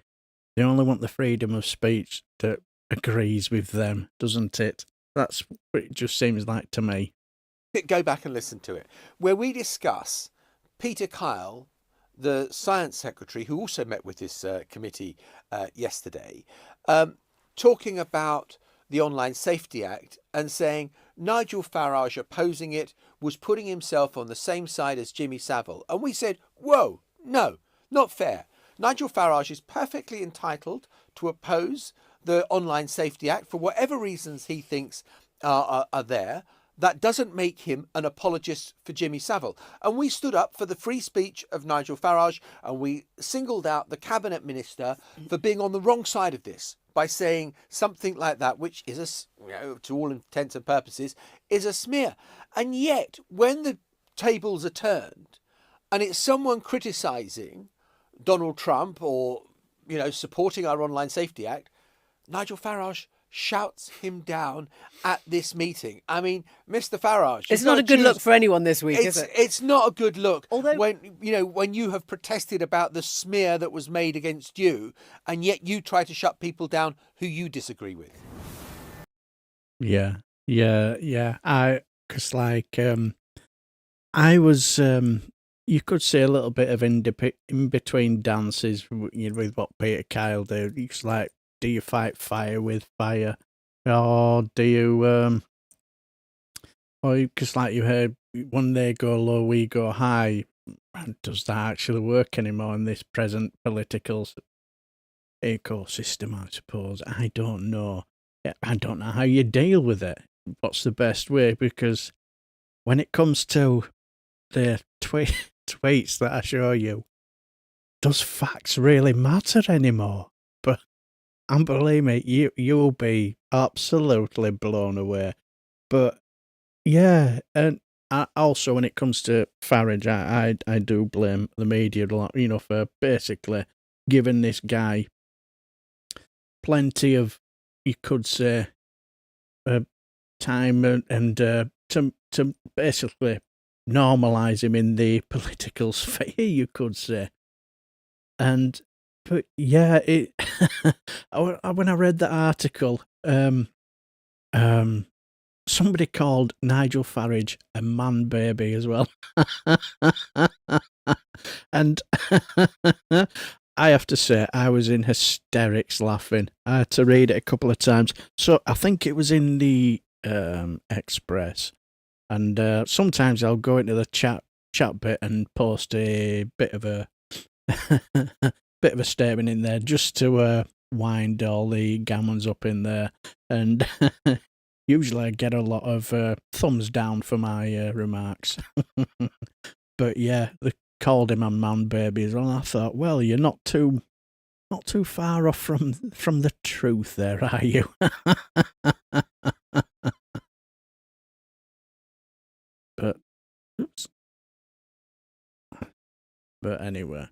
they only want the freedom of speech that agrees with them, doesn't it? That's what it just seems like to me. Go back and listen to it, where we discuss Peter Kyle, the science secretary, who also met with this committee yesterday, talking about the Online Safety Act and saying Nigel Farage opposing it was putting himself on the same side as Jimmy Savile. And we said, whoa, no, not fair. Nigel Farage is perfectly entitled to oppose the Online Safety Act for whatever reasons he thinks are there. That doesn't make him an apologist for Jimmy Savile. And we stood up for the free speech of Nigel Farage, and we singled out the cabinet minister for being on the wrong side of this by saying something like that, which is, to all intents and purposes, is a smear. And yet, when the tables are turned and it's someone criticising Donald Trump or, supporting our Online Safety Act, Nigel Farage shouts him down at this meeting. I mean, Mr. Farage, it's not a good look for anyone this week, is it? It's not a good look. Although, when you have protested about the smear that was made against you, and yet you try to shut people down who you disagree with. Yeah. I was, you could say a little bit of in between dances with what Peter Kyle did. It's like, do you fight fire with fire? Or do you, because like you heard, when they go low, we go high. And does that actually work anymore in this present political ecosystem, I suppose? I don't know. I don't know how you deal with it. What's the best way? Because when it comes to the tweets that I show you, does facts really matter anymore? But and believe me, you'll be absolutely blown away. But yeah, and also when it comes to Farage, I do blame the media a lot, for basically giving this guy plenty of, you could say, time and to basically normalise him in the political sphere, you could say. But yeah, when I read that article, somebody called Nigel Farage a man baby as well. And I have to say, I was in hysterics laughing. I had to read it a couple of times. So I think it was in the Express. And sometimes I'll go into the chat bit and post a bit of a statement in there just to wind all the gammons up in there. And usually I get a lot of thumbs down for my remarks. But yeah, they called him a man baby as well. I thought, well, you're not too far off from the truth there, are you? But anyway.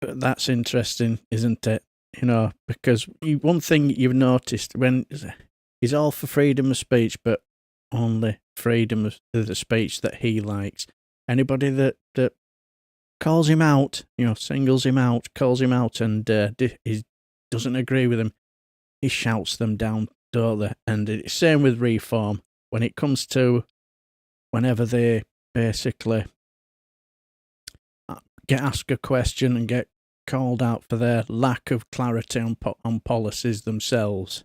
that's interesting, isn't it? You know, because one thing you've noticed when he's all for freedom of speech, but only freedom of the speech that he likes. Anybody that calls him out, you know, singles him out, calls him out, and he doesn't agree with him, he shouts them down, don't they? And it's same with reform. When it comes to whenever they basically get asked a question and get called out for their lack of clarity on policies themselves,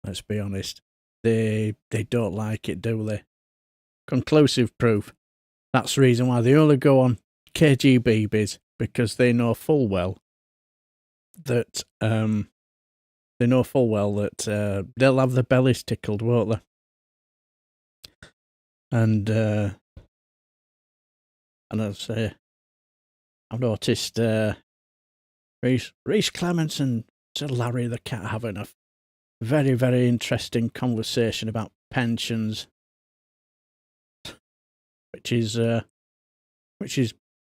let's be honest, they don't like it, do they? Conclusive proof. That's the reason why they only go on KGBs, because they know full well that they'll have their bellies tickled, won't they? And I'd say I've noticed Rhys Clements and Sir Larry the Cat having a very, very interesting conversation about pensions, which is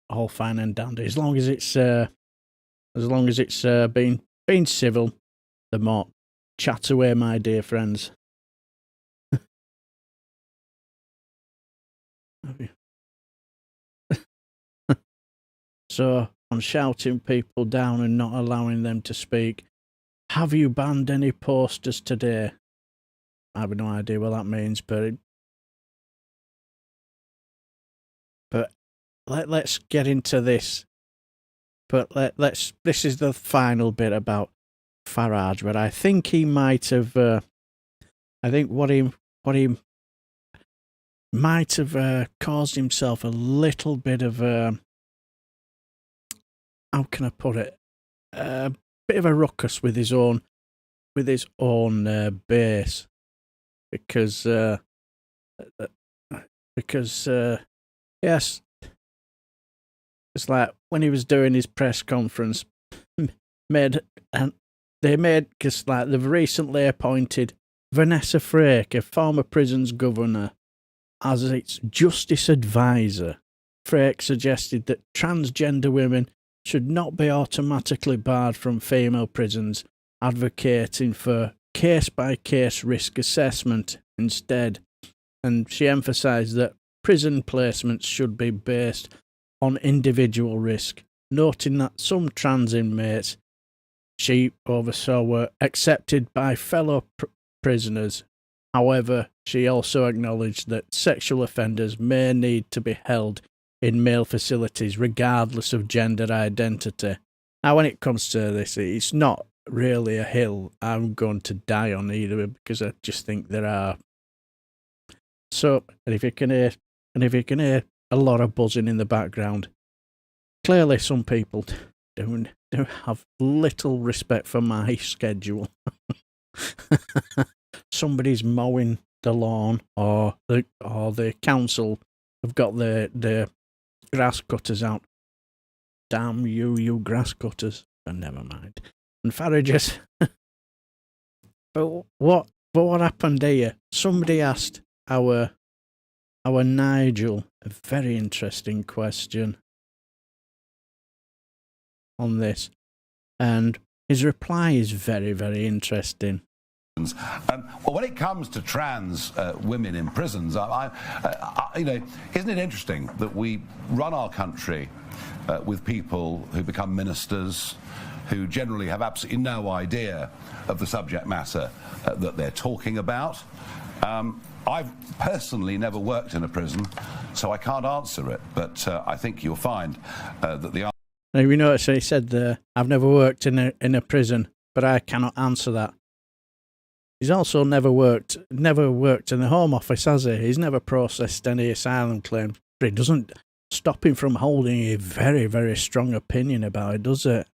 all fine and dandy as long as it's being civil. The more chat away, my dear friends. So, on shouting people down and not allowing them to speak, have you banned any posters today? I have no idea what that means, but let's get into this. But this is the final bit about Farage, but I think he might have. I think what he might have caused himself a little bit of how can I put it? A bit of a ruckus with his own base, because yes, it's like when he was doing his press conference, because like they've recently appointed Vanessa Frake, a former prisons governor, as its justice advisor. Frake suggested that transgender women should not be automatically barred from female prisons, advocating for case-by-case risk assessment instead. And she emphasised that prison placements should be based on individual risk, noting that some trans inmates she oversaw were accepted by fellow prisoners. However, she also acknowledged that sexual offenders may need to be held in male facilities regardless of gender identity. Now, when it comes to this, it's not really a hill I'm going to die on either, because I just think there are. So, and if you can hear a lot of buzzing in the background, clearly some people do have little respect for my schedule. Somebody's mowing the lawn, or the council have got their grass cutters out. Damn you grass cutters. But never mind. And Farage. But what happened here? Somebody asked our Nigel a very interesting question on this, and his reply is very, very interesting. Well, when it comes to trans women in prisons, isn't it interesting that we run our country with people who become ministers, who generally have absolutely no idea of the subject matter that they're talking about? I've personally never worked in a prison, so I can't answer it, but I think you'll find that the answer... Now, you notice he said, I've never worked in a prison, but I cannot answer that. He's also never worked in the Home Office, has he? He's never processed any asylum claims, but it doesn't stop him from holding a very, very strong opinion about it, does it?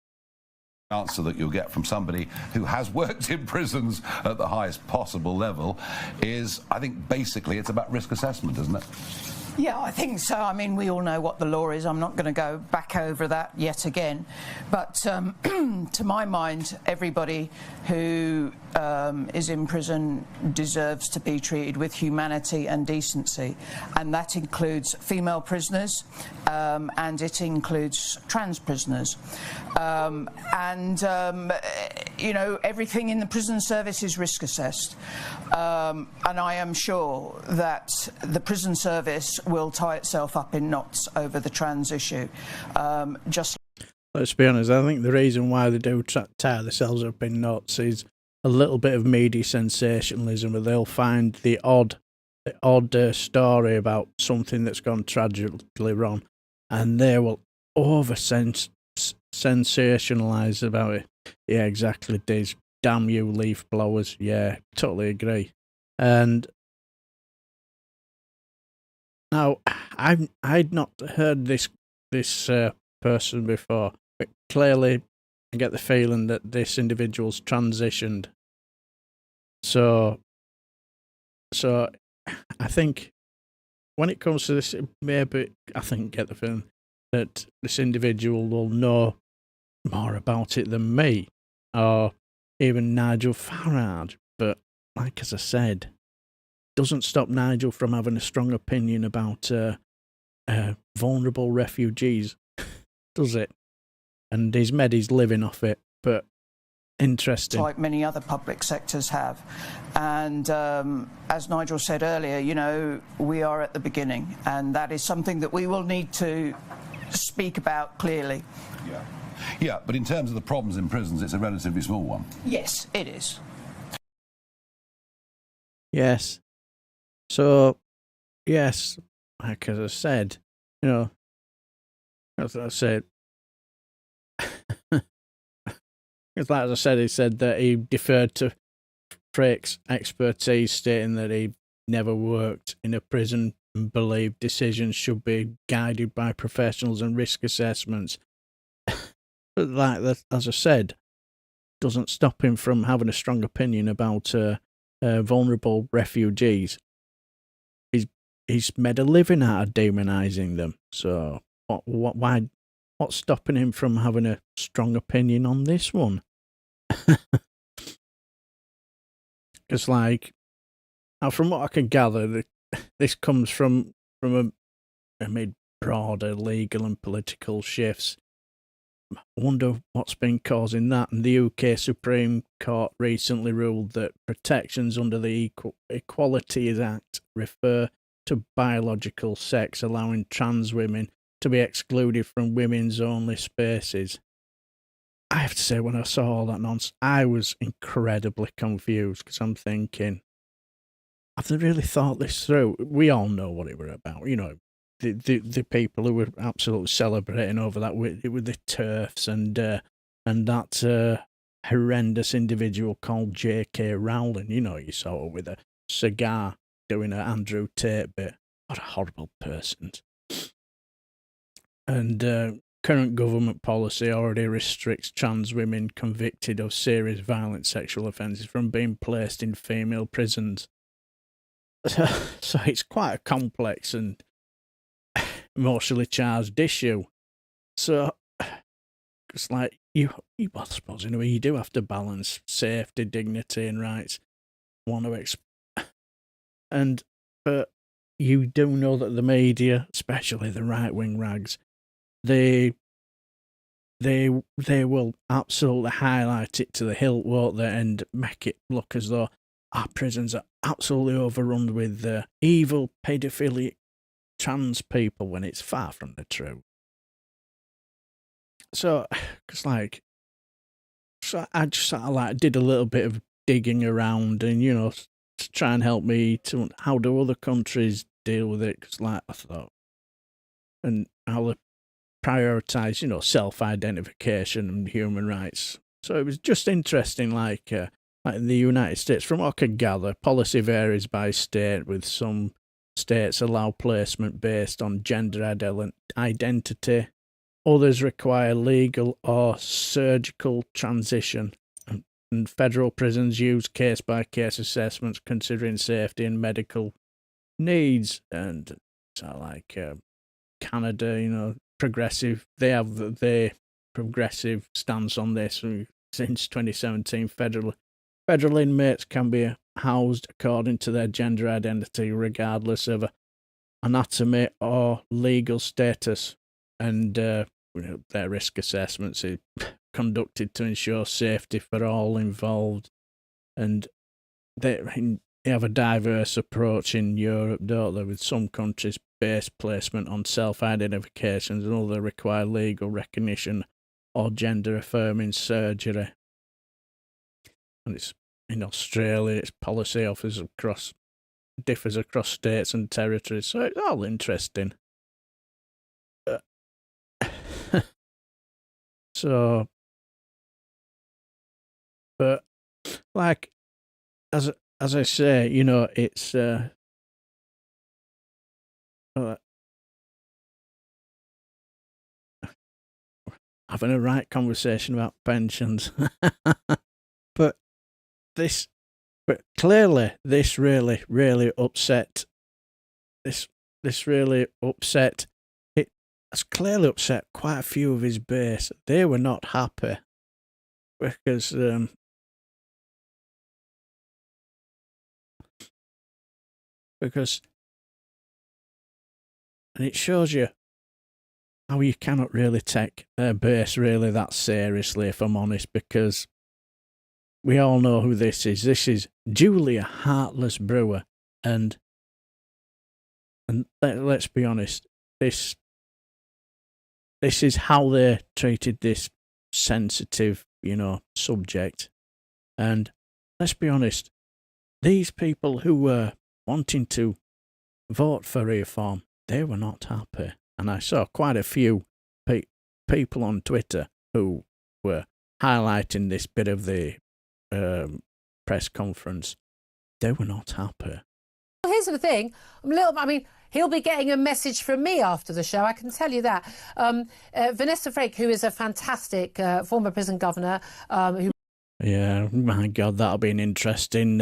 Answer that you'll get from somebody who has worked in prisons at the highest possible level is, I think, basically it's about risk assessment, isn't it? Yeah, I think so. I mean, we all know what the law is. I'm not going to go back over that yet again. But to my mind, everybody who is in prison deserves to be treated with humanity and decency, and that includes female prisoners, and it includes trans prisoners, you know, everything in the prison service is risk assessed, and I am sure that the prison service will tie itself up in knots over the trans issue. Let's be honest, I think the reason why they do tie themselves up in knots is a little bit of media sensationalism, where they'll find the odd story about something that's gone tragically wrong, and they will sensationalise about it. Yeah, exactly, Diz. Damn you, leaf blowers. Yeah, totally agree. And now, I'd not heard this person before, but clearly I get the feeling that this individual's transitioned. So I think when it comes to this, maybe I get the feeling that this individual will know more about it than me, or even Nigel Farage. But like as I said, doesn't stop Nigel from having a strong opinion about vulnerable refugees, does it? And he's made his living off it, but interesting. Like many other public sectors have. And as Nigel said earlier, you know, we are at the beginning, and that is something that we will need to speak about clearly. Yeah, but in terms of the problems in prisons, it's a relatively small one. Yes, it is. Yes. So, yes, like as I said, you know, as I said, it's like as I said, he said that he deferred to Frake's expertise, stating that he never worked in a prison and believed decisions should be guided by professionals and risk assessments. But like that, as I said, doesn't stop him from having a strong opinion about vulnerable refugees. He's made a living out of demonising them. So what's stopping him from having a strong opinion on this one? It's like, now from what I can gather, this comes from amid broader legal and political shifts. I wonder what's been causing that. And the UK Supreme Court recently ruled that protections under the Equality Act refer to biological sex, allowing trans women to be excluded from women's only spaces. I have to say, when I saw all that nonsense, I was incredibly confused, because I'm thinking, have they really thought this through? We all know what it were about, you know, the people who were absolutely celebrating over that with the TERFs and that horrendous individual called J.K. Rowling. You know, you saw her with a cigar doing an Andrew Tate bit. What a horrible person. And current government policy already restricts trans women convicted of serious violent sexual offences from being placed in female prisons. So it's quite a complex and emotionally charged issue. So it's like you I suppose in a way you do have to balance safety, dignity, and rights. But you do know that the media, especially the right wing rags, they will absolutely highlight it to the hilt, won't they, and make it look as though our prisons are absolutely overrun with evil, paedophilic trans people, when it's far from the truth. So, it's like, I just sort of like did a little bit of digging around, and you know, to try and help me to how do other countries deal with it? Because like I thought, and how they prioritise, you know, self-identification and human rights. So it was just interesting, like in the United States, from what I could gather, policy varies by state, with some states allow placement based on gender identity. Others require legal or surgical transition. And federal prisons use case-by-case assessments considering safety and medical needs. And so like Canada, you know, progressive, they have their progressive stance on this since 2017. Federal Federal inmates can be housed according to their gender identity, regardless of anatomy or legal status, and their risk assessments are conducted to ensure safety for all involved. And they have a diverse approach in Europe, don't they, with some countries base placement on self-identifications and others require legal recognition or gender-affirming surgery. And it's in Australia, its policy differs across states and territories, so it's all interesting. But like as I say, you know, it's having a right conversation about pensions, but clearly this really upset. This really upset. It has clearly upset quite a few of his base. They were not happy because and it shows you how you cannot really take their base really that seriously, if I'm honest, because we all know who this is. This is Julia Heartless Brewer, and let's be honest, this is how they treated this sensitive, you know, subject. And let's be honest, these people who were wanting to vote for reform, they were not happy. And I saw quite a few people on Twitter who were highlighting this bit of the press conference. They were not happy. Well, here's the thing. He'll be getting a message from me after the show, I can tell you that. Vanessa Frake, who is a fantastic former prison governor, who... Yeah, my God, that'll be an interesting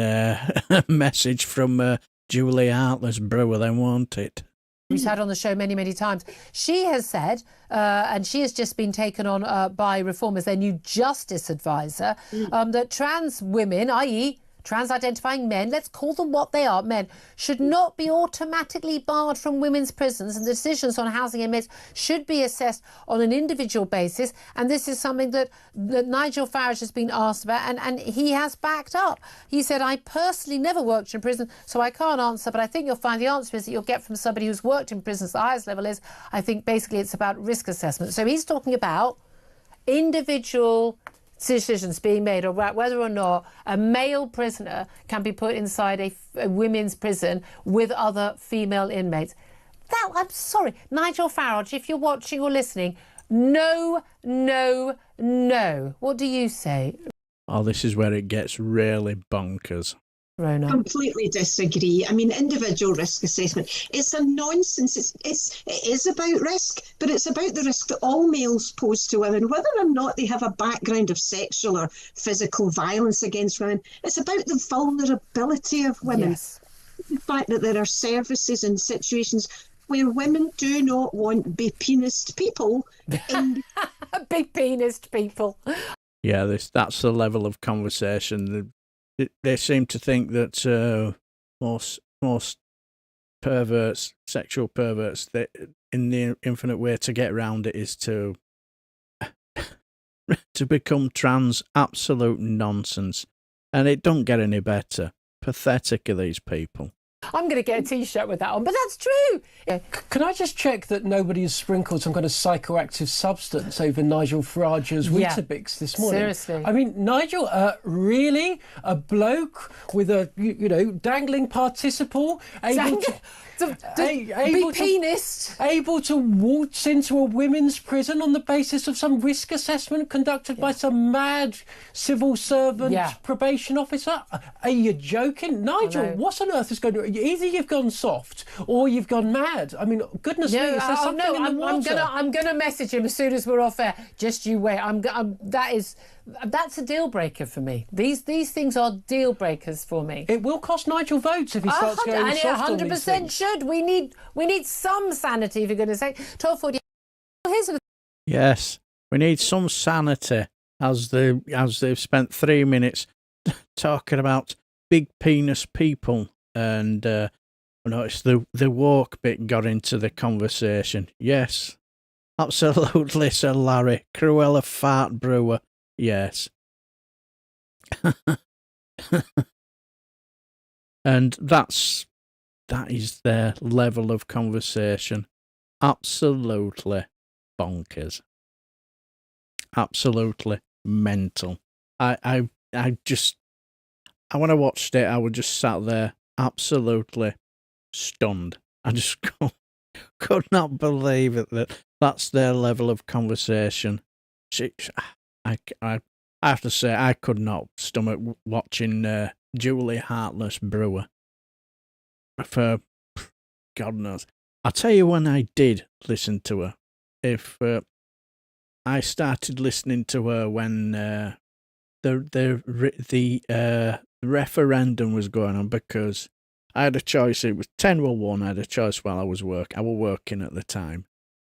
message from Julia Heartless Brewer, then, won't it? Who's had on the show many, many times. She has said, and she has just been taken on by Reform as their new justice advisor, that trans women, i.e. trans-identifying men, let's call them what they are, men, should not be automatically barred from women's prisons, and decisions on housing inmates should be assessed on an individual basis. And this is something that Nigel Farage has been asked about, and he has backed up. He said, I personally never worked in prison, so I can't answer, but I think you'll find the answer is that you'll get from somebody who's worked in prisons. The highest level is, I think, basically it's about risk assessment. So he's talking about individual decisions being made about whether or not a male prisoner can be put inside a women's prison with other female inmates. That, I'm sorry, Nigel Farage, if you're watching or listening, no, no, no. What do you say? Oh, this is where it gets really bonkers. Rona. Completely disagree. I mean, individual risk assessment, it's a nonsense. It is about risk, but it's about the risk that all males pose to women, whether or not they have a background of sexual or physical violence against women. It's about the vulnerability of women. Yes. The fact that there are services and situations where women do not want be-penised people. Be-penised people. Yeah, that's the level of conversation. They seem to think that most perverts, sexual perverts, in the infinite way to get around it is to become trans. Absolute nonsense. And it don't get any better. Pathetic are these people. I'm going to get a T-shirt with that on, but that's true. Yeah. Can I just check that nobody has sprinkled some kind of psychoactive substance over Nigel Farage's Weetabix this morning? Seriously. I mean, Nigel, really? A bloke with a, dangling participle? Able to waltz into a women's prison on the basis of some risk assessment conducted by some mad civil servant probation officer? Are you joking? Nigel, what on earth is going to... Either you've gone soft or you've gone mad. I mean, goodness me, is there something in the water? I'm gonna message him as soon as we're off air. Just you wait. That's a deal breaker for me. These things are deal breakers for me. It will cost Nigel votes if he starts going soft on these things. 100% should. We need some sanity, if you're going to say. 12:40. Yes, we need some sanity as they've spent 3 minutes talking about big penis people, and I noticed the woke bit got into the conversation. Yes, absolutely, Sir Larry. Cruella fart brewer. Yes. And that is their level of conversation. Absolutely bonkers. Absolutely mental. I when I watched it, I was just sat there absolutely stunned. I just could not believe it that that's their level of conversation. I have to say, I could not stomach watching Julie Heartless Brewer. For God knows. I'll tell you when I did listen to her. If I started listening to her when the referendum was going on, because I had a choice. It was 10-1. I had a choice while I was working at the time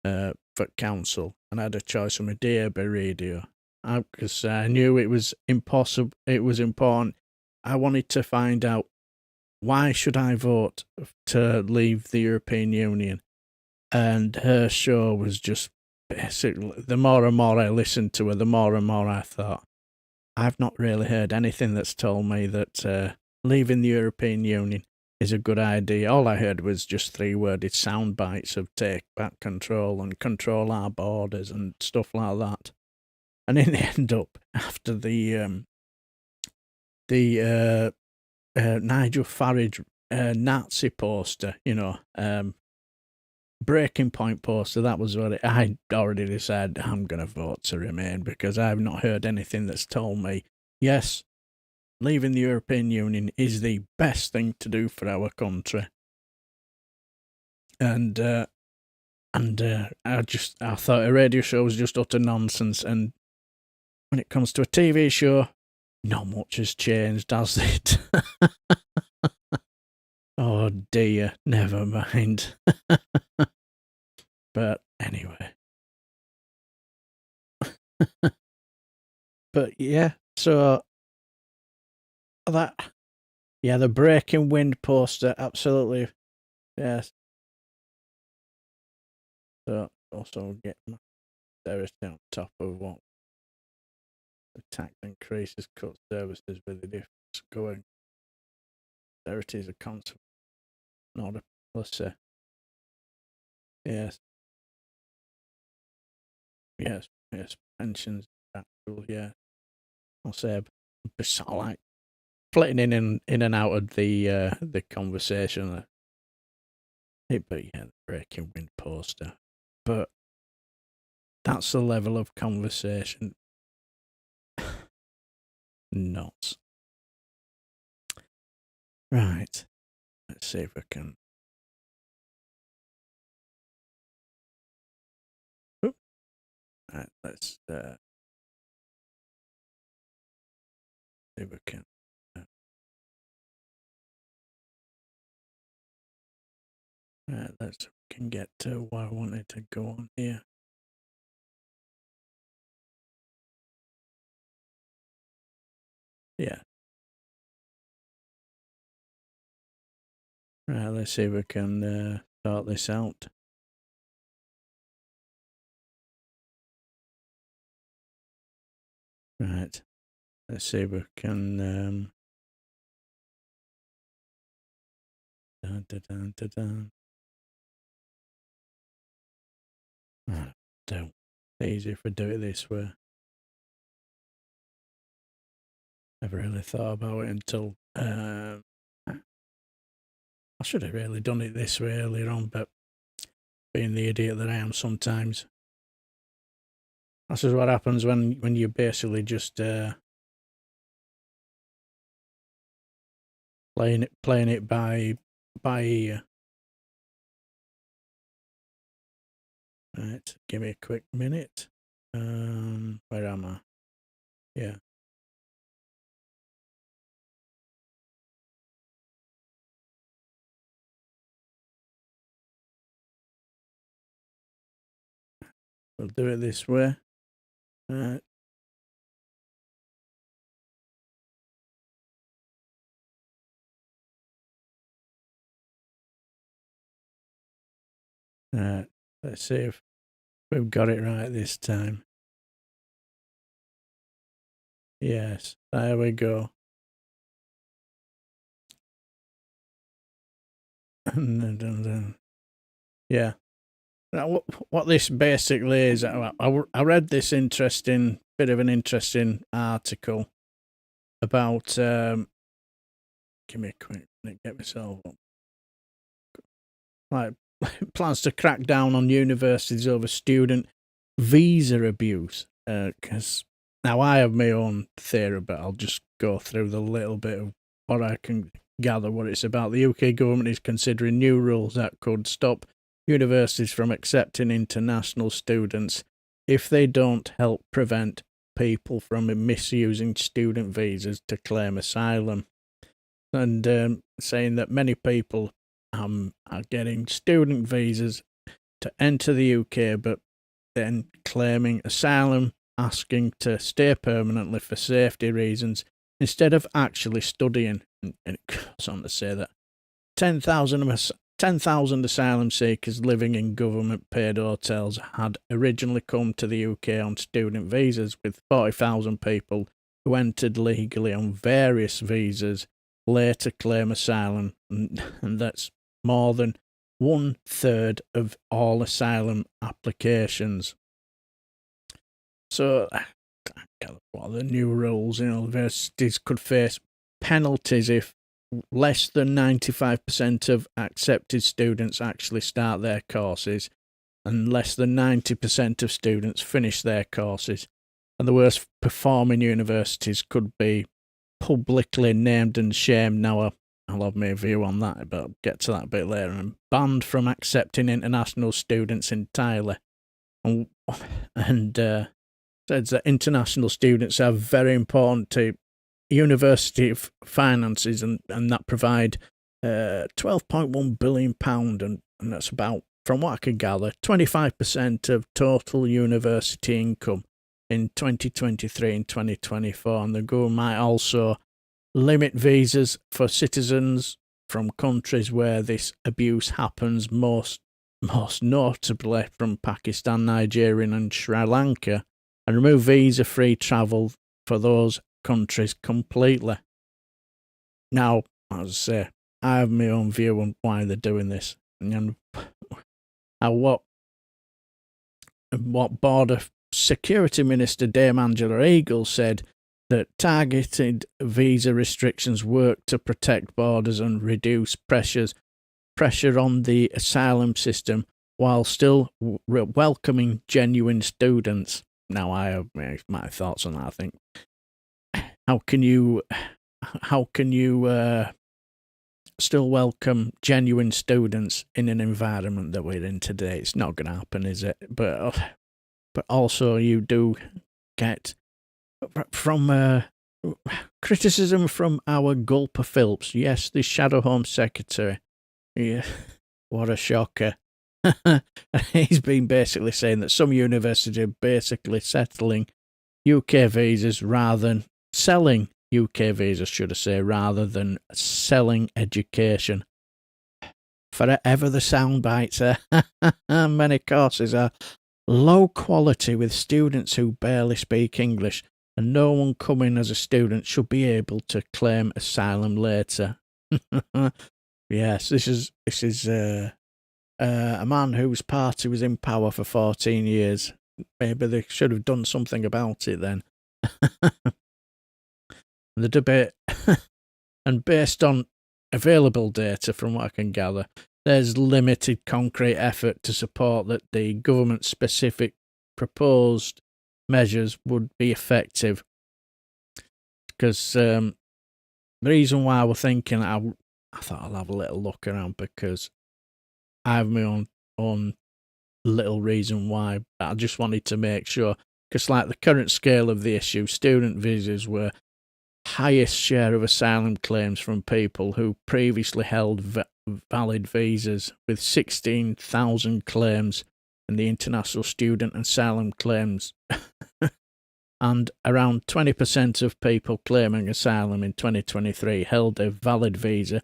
for council, and I had a choice on my DAB radio because I knew it was impossible. It was important. I wanted to find out, why should I vote to leave the European Union? And her show was just basically, the more and more I listened to her, the more and more I thought, I've not really heard anything that's told me that leaving the European Union is a good idea. All I heard was just 3-worded sound bites of take back control and control our borders and stuff like that. And in the end up, after the Nigel Farage Nazi poster, breaking point poster, that was what I already decided I'm going to vote to remain, because I've not heard anything that's told me, yes, leaving the European Union is the best thing to do for our country. And I thought a radio show was just utter nonsense. And when it comes to a TV show, not much has changed, has it? Oh dear, never mind. But anyway. But yeah, so the breaking wind poster, absolutely, yes. So also get my austerity on top of what the tax increases, cut services with the difference going. Austerity is a consequence, not a policy. Yes. Yes, pensions, actual, yeah. I'll say, it's sort of like flitting in and out of the conversation. But yeah, the breaking wind poster. But that's the level of conversation. Nuts. Right. Let's see if I can. Oop. Right, let's see if I can. Right, let's see if we can get to what I wanted to go on here. Yeah. Right, let's see if we can sort this out. Right. Let's see if we can. Dun, dun, dun, dun, dun. Don't. It's easy if I do it this way. Never really thought about it until. I should have really done it this way earlier on, but being the idiot that I am sometimes. This is what happens when you basically just playing it by ear. Right, give me a quick minute. Where am I? Yeah. We'll do it this way. Let's see if we've got it right this time. Yes, there we go. Yeah. Now, what this basically is, I read this bit of an interesting article about. Give me a quick minute, get myself up. Like, plans to crack down on universities over student visa abuse. Because now I have my own theory, but I'll just go through the little bit of what I can gather what it's about. The UK government is considering new rules that could stop universities from accepting international students if they don't help prevent people from misusing student visas to claim asylum. And saying that many people are getting student visas to enter the UK, but then claiming asylum, asking to stay permanently for safety reasons, instead of actually studying. And it goes on to say that 10,000 asylum seekers living in government-paid hotels had originally come to the UK on student visas, with 40,000 people who entered legally on various visas later claim asylum, and that's more than 1/3 of all asylum applications. So, what are the new rules? Universities could face penalties if less than 95% of accepted students actually start their courses, and less than 90% of students finish their courses. And the worst performing universities could be publicly named and shamed. Now, I'll have my view on that, but I'll get to that a bit later. And banned from accepting international students entirely. And says that international students are very important to university finances, and that provide £12.1 billion, and that's about, from what I can gather, 25% of total university income in 2023 and 2024. And the government might also limit visas for citizens from countries where this abuse happens, most notably from Pakistan, Nigeria and Sri Lanka, and remove visa-free travel for those countries completely. Now, as I say, I have my own view on why they're doing this, and what Border Security Minister Dame Angela Eagle said, that targeted visa restrictions work to protect borders and reduce pressure on the asylum system while still welcoming genuine students. Now, I have my thoughts on that. I think, how can you still welcome genuine students in an environment that we're in today? It's not going to happen, is it? But also you do get from criticism from our Gulper Phillips. Yes, the Shadow Home Secretary. Yeah, what a shocker. He's been basically saying that some universities are basically settling UK visas rather than selling UK visas, should I say, rather than selling education. Forever the sound bites. Many courses are low quality with students who barely speak English, and no one coming as a student should be able to claim asylum later. Yes, this is a man whose party was in power for 14 years. Maybe they should have done something about it then. The debate, and based on available data from what I can gather, there's limited concrete effort to support that the government-specific proposed measures would be effective. Because the reason why we're thinking, I thought I'll have a little look around, because I have my own little reason why. I just wanted to make sure, because like the current scale of the issue, student visas were highest share of asylum claims from people who previously held valid visas, with 16,000 claims in the international student asylum claims. And around 20% of people claiming asylum in 2023 held a valid visa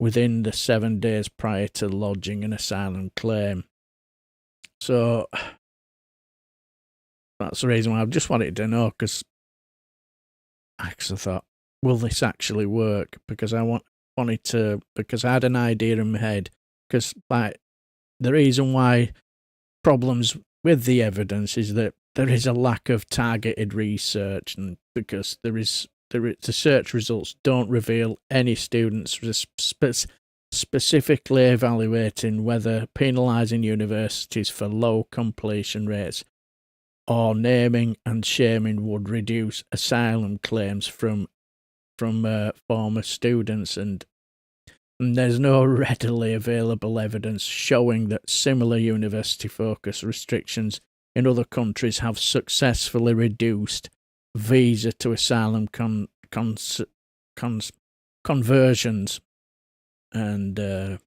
within the 7 days prior to lodging an asylum claim. So that's the reason why I just wanted to know, because I actually thought, will this actually work? Because I wanted to, because I had an idea in my head. Because like the reason why problems with the evidence is that there is a lack of targeted research, and because the search results don't reveal any students specifically evaluating whether penalising universities for low completion rates or naming and shaming would reduce asylum claims from former students, and there's no readily available evidence showing that similar university-focused restrictions in other countries have successfully reduced visa to asylum conversions, and the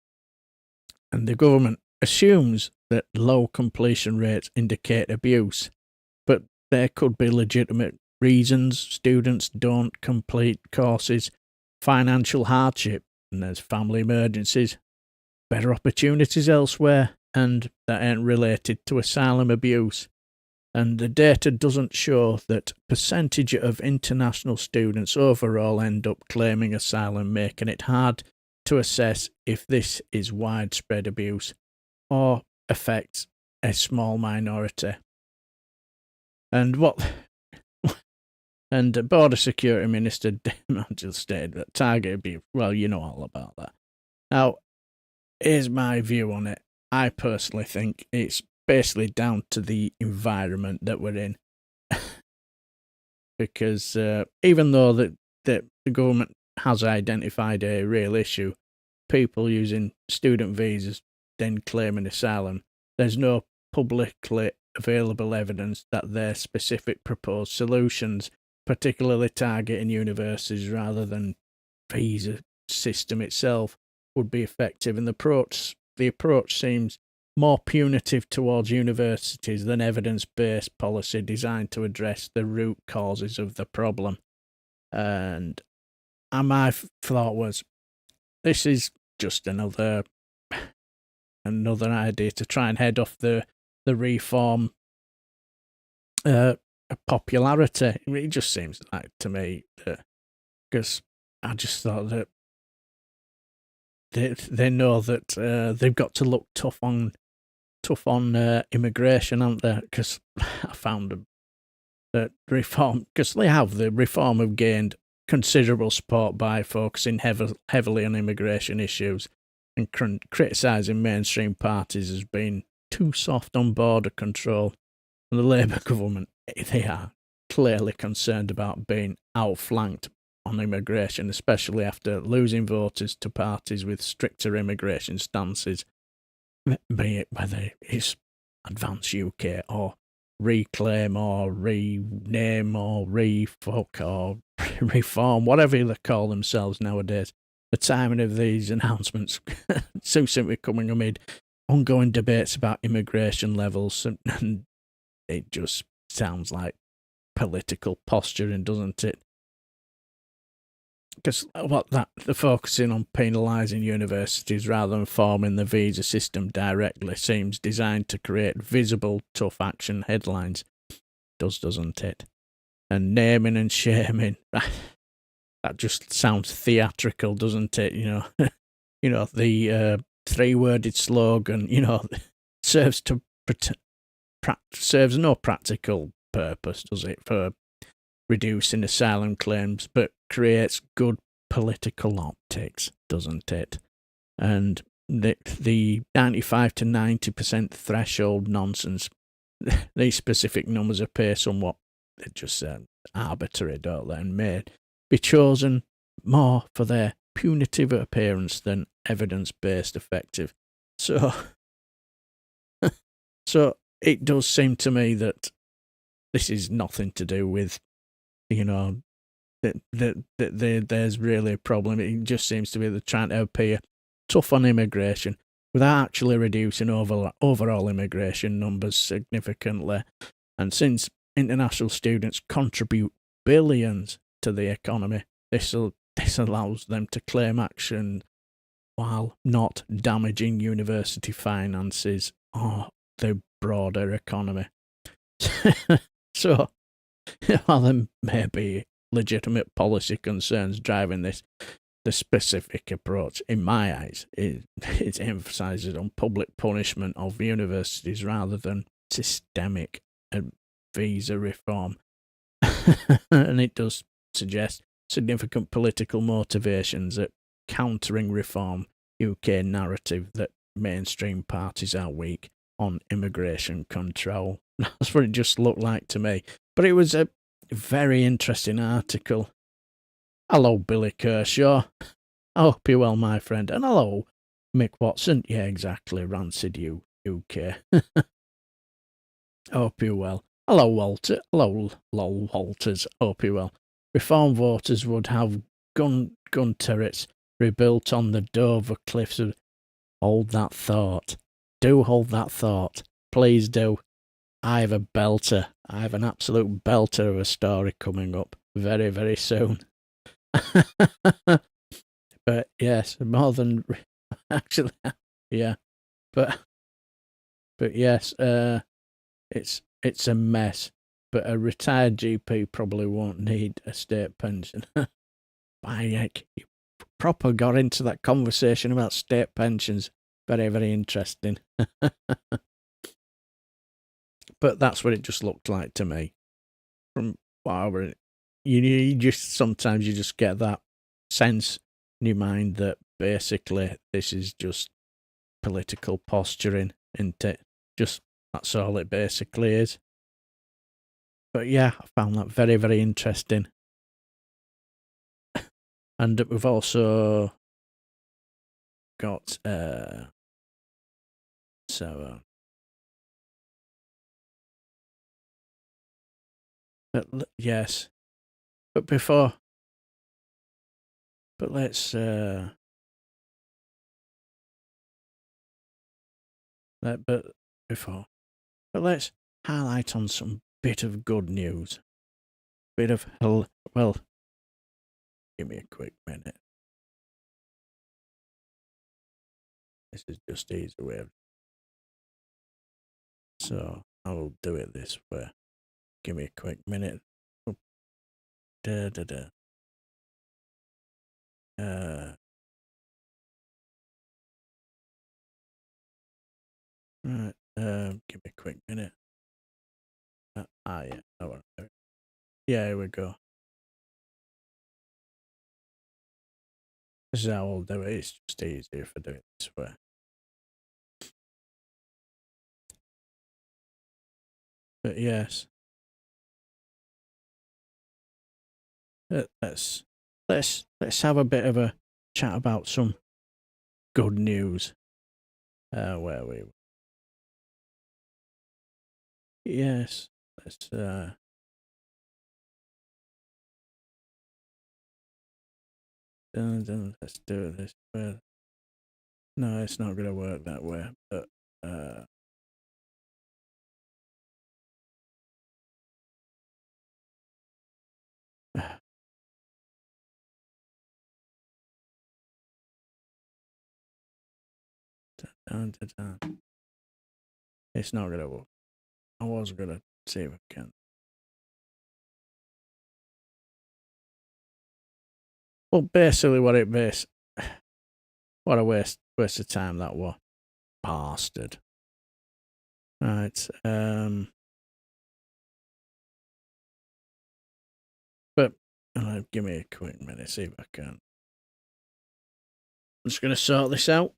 government assumes that low completion rates indicate abuse, but there could be legitimate reasons students don't complete courses: financial hardship, and there's family emergencies, better opportunities elsewhere, and that ain't related to asylum abuse. And the data doesn't show that percentage of international students overall end up claiming asylum, making it hard to assess if this is widespread abuse or affects a small minority. And and Border Security Minister Manchel stated that target abuse, well, you know all about that. Now, here's my view on it. I personally think it's basically down to the environment that we're in. Because even though that the government has identified a real issue, people using student visas then claiming asylum, there's no publicly available evidence that their specific proposed solutions, particularly targeting universities rather than visa system itself, would be effective. And the approach seems more punitive towards universities than evidence-based policy designed to address the root causes of the problem. And my thought was, this is just another idea to try and head off the reform popularity. It just seems like to me that, because I just thought that they know that they've got to look tough on immigration, haven't they? Because I found that reform, because the reform have gained considerable support by focusing heavily on immigration issues and criticising mainstream parties as being too soft on border control. And the Labour government, they are clearly concerned about being outflanked on immigration, especially after losing voters to parties with stricter immigration stances, be it whether it's Advance UK or Reclaim or Rename or Refuck or Reform, whatever they call themselves nowadays. The timing of these announcements so simply coming amid ongoing debates about immigration levels, and it just sounds like political posturing, doesn't it? Because they're focusing on penalising universities rather than forming the visa system directly seems designed to create visible, tough action headlines. Doesn't it? And naming and shaming, that just sounds theatrical, doesn't it? The three-worded slogan, serves no practical purpose, does it, for reducing asylum claims, but creates good political optics, doesn't it? And the 95 to 90% threshold nonsense, these specific numbers appear somewhat just arbitrary, don't they, and may be chosen more for their punitive appearance than evidence-based effective. So it does seem to me that this is nothing to do with, that there's really a problem. It just seems to be they're trying to appear tough on immigration without actually reducing overall immigration numbers significantly. And since international students contribute billions to the economy, this allows them to claim action while not damaging university finances or the broader economy. So, while there may be legitimate policy concerns driving this, the specific approach, in my eyes, it emphasises on public punishment of universities rather than systemic visa reform. And it does suggest significant political motivations at countering reform UK narrative that mainstream parties are weak on immigration control. That's what it just looked like to me. But it was a very interesting article. Hello, Billy Kershaw. I hope you're well, my friend. And hello, Mick Watson. Yeah, exactly. Rancid UK. Hope you're well. Hello, Walter. Hello, lol, Walters. Hope you're well. Reform voters would have gun turrets rebuilt on the Dover cliffs. Hold that thought. Do hold that thought. Please do. I have a belter. I have an absolute belter of a story coming up very, very soon. But yes, more than actually, yeah. But yes, it's a mess. But a retired GP probably won't need a state pension. By heck, you proper got into that conversation about state pensions. Very, very interesting. But that's what it just looked like to me. From what you just sometimes you just get that sense in your mind that basically this is just political posturing, isn't it? Just that's all it basically is. But yeah, I found that very, very interesting. And we've also got yes, but before, but let's let's highlight on some bit of good news. Bit of well, give me a quick minute. This is just easy way. So I will do it this way. Give me a quick minute. Oh, Right. Give me a quick minute. Yeah. Yeah, here we go. This is how I'll do it. It's just easier if I do it this way. But yes. Let's have a bit of a chat about some good news. Where we? Yes. Let's let's do it this way. No, it's not going to work that way. But it's not going to work. I was going to see if I can. Well, basically, what a waste of time that was. Bastard. Right. But give me a quick minute, see if I can. I'm just going to sort this out.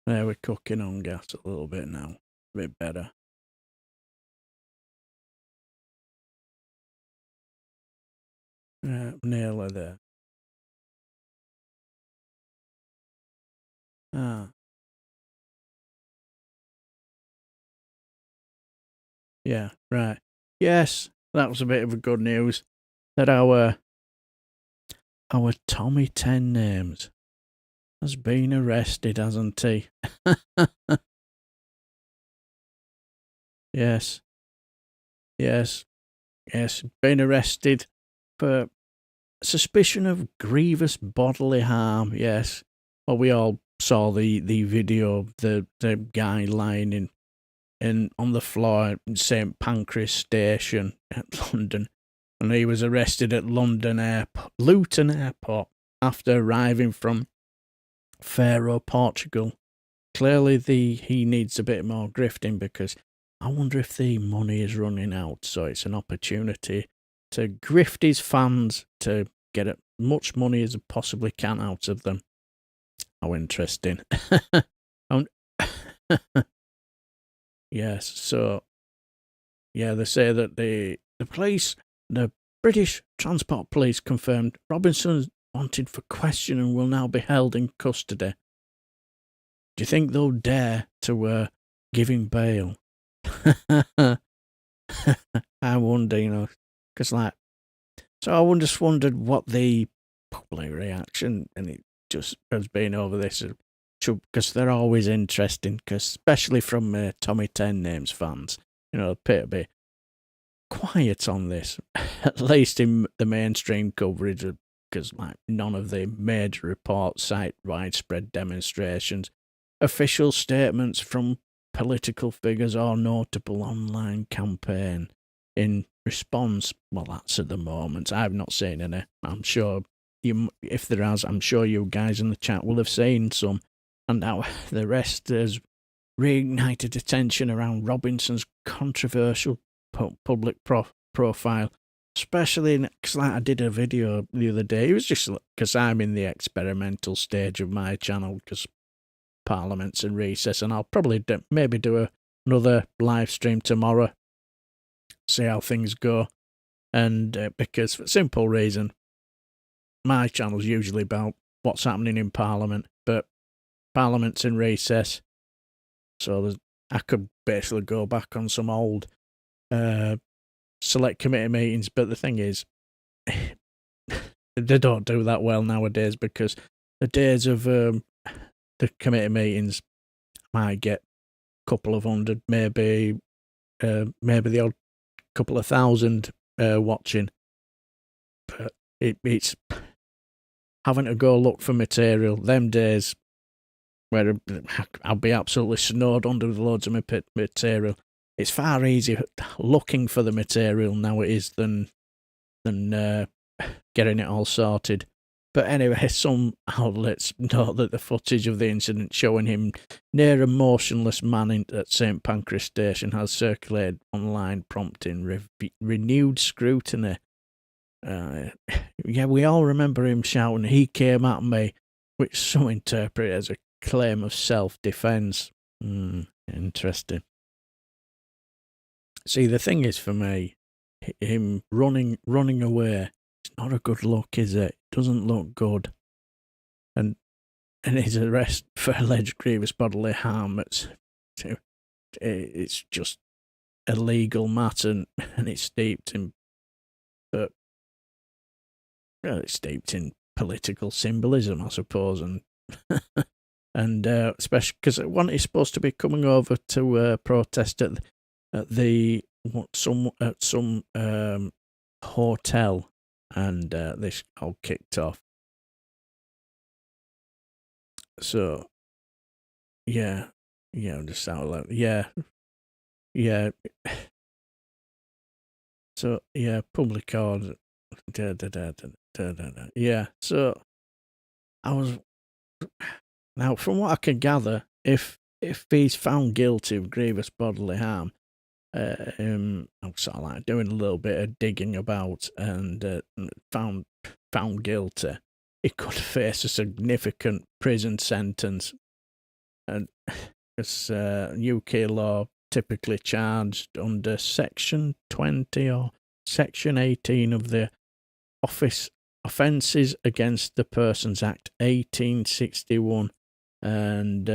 There, we're cooking on gas a little bit now. A bit better. Nearly there. Yeah, right. Yes, that was a bit of a good news that our our Tommy 10 Names has been arrested, hasn't he? Yes. Yes. Yes. Been arrested for suspicion of grievous bodily harm. Yes. Well, we all saw the video of the guy lying on the floor at St Pancras Station at London, and he was arrested at Luton Airport after arriving from Faro, Portugal. Clearly, he needs a bit more grifting, because I wonder if the money is running out. So it's an opportunity to grift his fans to get as much money as he possibly can out of them. How interesting. Yes, so, yeah, they say that the police, the British Transport Police, confirmed Robinson's wanted for question and will now be held in custody. Do you think they'll dare to give him bail? I wonder, because so I just wondered what the public reaction, and it just has been over this, because they're always interesting, especially from Tommy 10 Names fans. Appear to be quiet on this, at least in the mainstream coverage, because none of the major reports cite widespread demonstrations, official statements from political figures, or notable online campaign in response. Well, that's at the moment. I've not seen any. I'm sure if there has, I'm sure you guys in the chat will have seen some. And now the rest has reignited attention around Robinson's controversial public profile, especially because I did a video the other day. It was just because I'm in the experimental stage of my channel, because Parliament's in recess, and I'll probably maybe do another live stream tomorrow, see how things go. And because, for a simple reason, my channel's usually about what's happening in Parliament, but Parliament's in recess, so I could basically go back on some old select committee meetings. But the thing is, they don't do that well nowadays, because the days of the committee meetings might get a couple of hundred, maybe the odd couple of thousand watching. But it's having to go look for material. Them days where I'll be absolutely snowed under with loads of material. It's far easier looking for the material now it is than getting it all sorted. But anyway, some outlets note that the footage of the incident showing him near a motionless man at St Pancras Station has circulated online, prompting renewed scrutiny. Yeah, we all remember him shouting, "He came at me," which some interpret as a claim of self-defense. Interesting. See, the thing is, for me, him running away, it's not a good look, is it? It doesn't look good. And his arrest for alleged grievous bodily harm, it's just a legal matter, and it's steeped in, but it's steeped in political symbolism, I suppose, and and especially because one is supposed to be coming over to protest at some hotel, and this all kicked off. So yeah, just out loud, yeah. So yeah, public order. Yeah. So I was now, from what I can gather, if he's found guilty of grievous bodily harm, I'm sort of like doing a little bit of digging about, and found guilty, he could face a significant prison sentence, and it's UK law typically charged under Section 20 or Section 18 of the Offences Against the Persons Act 1861, and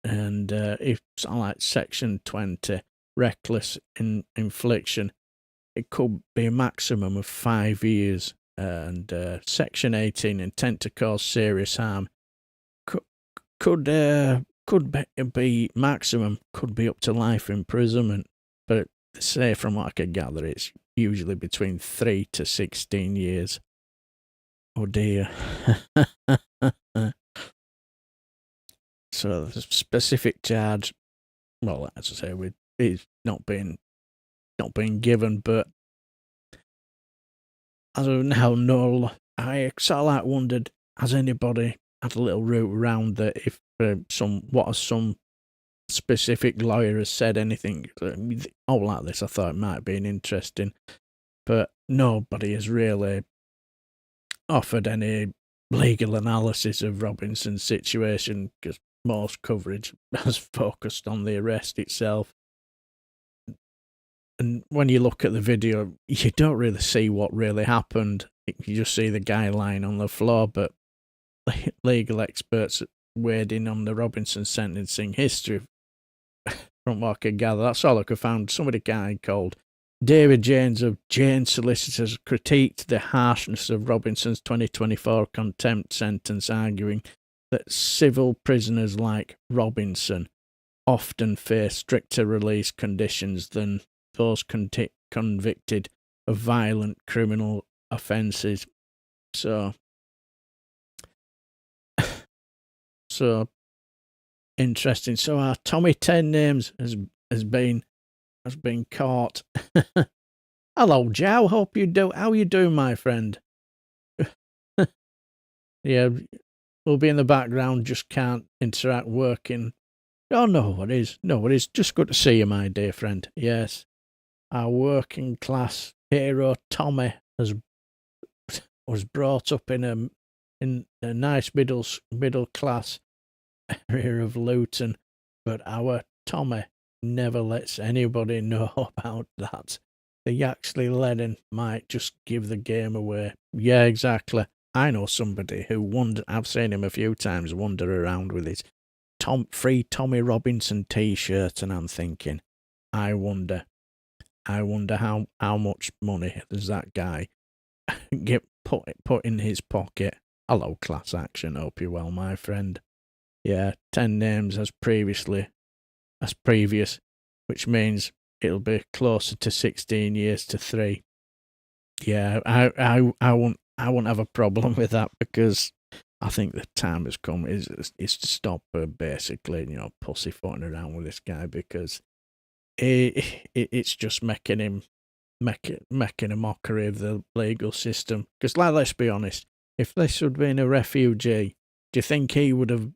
if something like Section 20, reckless infliction, it could be a maximum of 5 years and Section 18, intent to cause serious harm, could be maximum, could be up to life imprisonment. But say from what I can gather, it's usually between 3 to 16 years. Oh dear. So the specific charge, well, as I say, it's not being given, but as of now, no. I sort of like wondered, has anybody had a little route around that? If some specific lawyer has said anything like this, I thought it might be interesting, but nobody has really offered any legal analysis of Robinson's situation, because most coverage has focused on the arrest itself. And when you look at the video, you don't really see what really happened. You just see the guy lying on the floor, but legal experts weighed in on the Robinson sentencing history. From what I could gather, that's all I could find. Somebody guy called David Janes of Jane Solicitors critiqued the harshness of Robinson's 2024 contempt sentence, arguing that civil prisoners like Robinson often face stricter release conditions than those convicted of violent criminal offences. So interesting. So our Tommy 10 Names has been caught. Hello, Joe. Hope you do. How you doing, my friend? Yeah, we'll be in the background. Just can't interact working. Oh no, it is. No, it is. Just good to see you, my dear friend. Yes, our working class hero Tommy was brought up in a nice middle class area of Luton, but our Tommy never lets anybody know about that. They actually let him, might just give the game away. Yeah, exactly. I know somebody who I've seen him a few times wander around with his free Tommy Robinson t-shirt, and I'm thinking, I wonder how much money does that guy get put in his pocket. Hello, class action. Hope you're well, my friend. Yeah, 10 names as previous, which means it'll be closer to 16 years to 3. Yeah, I won't have a problem with that, because I think the time has come is to stop basically, pussyfooting around with this guy, because it's just making a mockery of the legal system. Because, let's be honest, if this had been a refugee, do you think he would have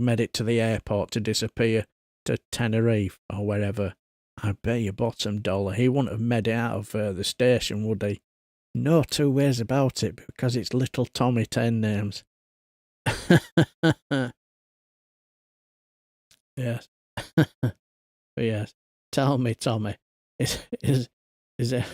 made it to the airport to disappear to Tenerife or wherever? I bet you bottom dollar he wouldn't have made it out of the station, would he? No two ways about it, because it's little Tommy 10 Names. Yes. Yes. Tell me, Tommy, is it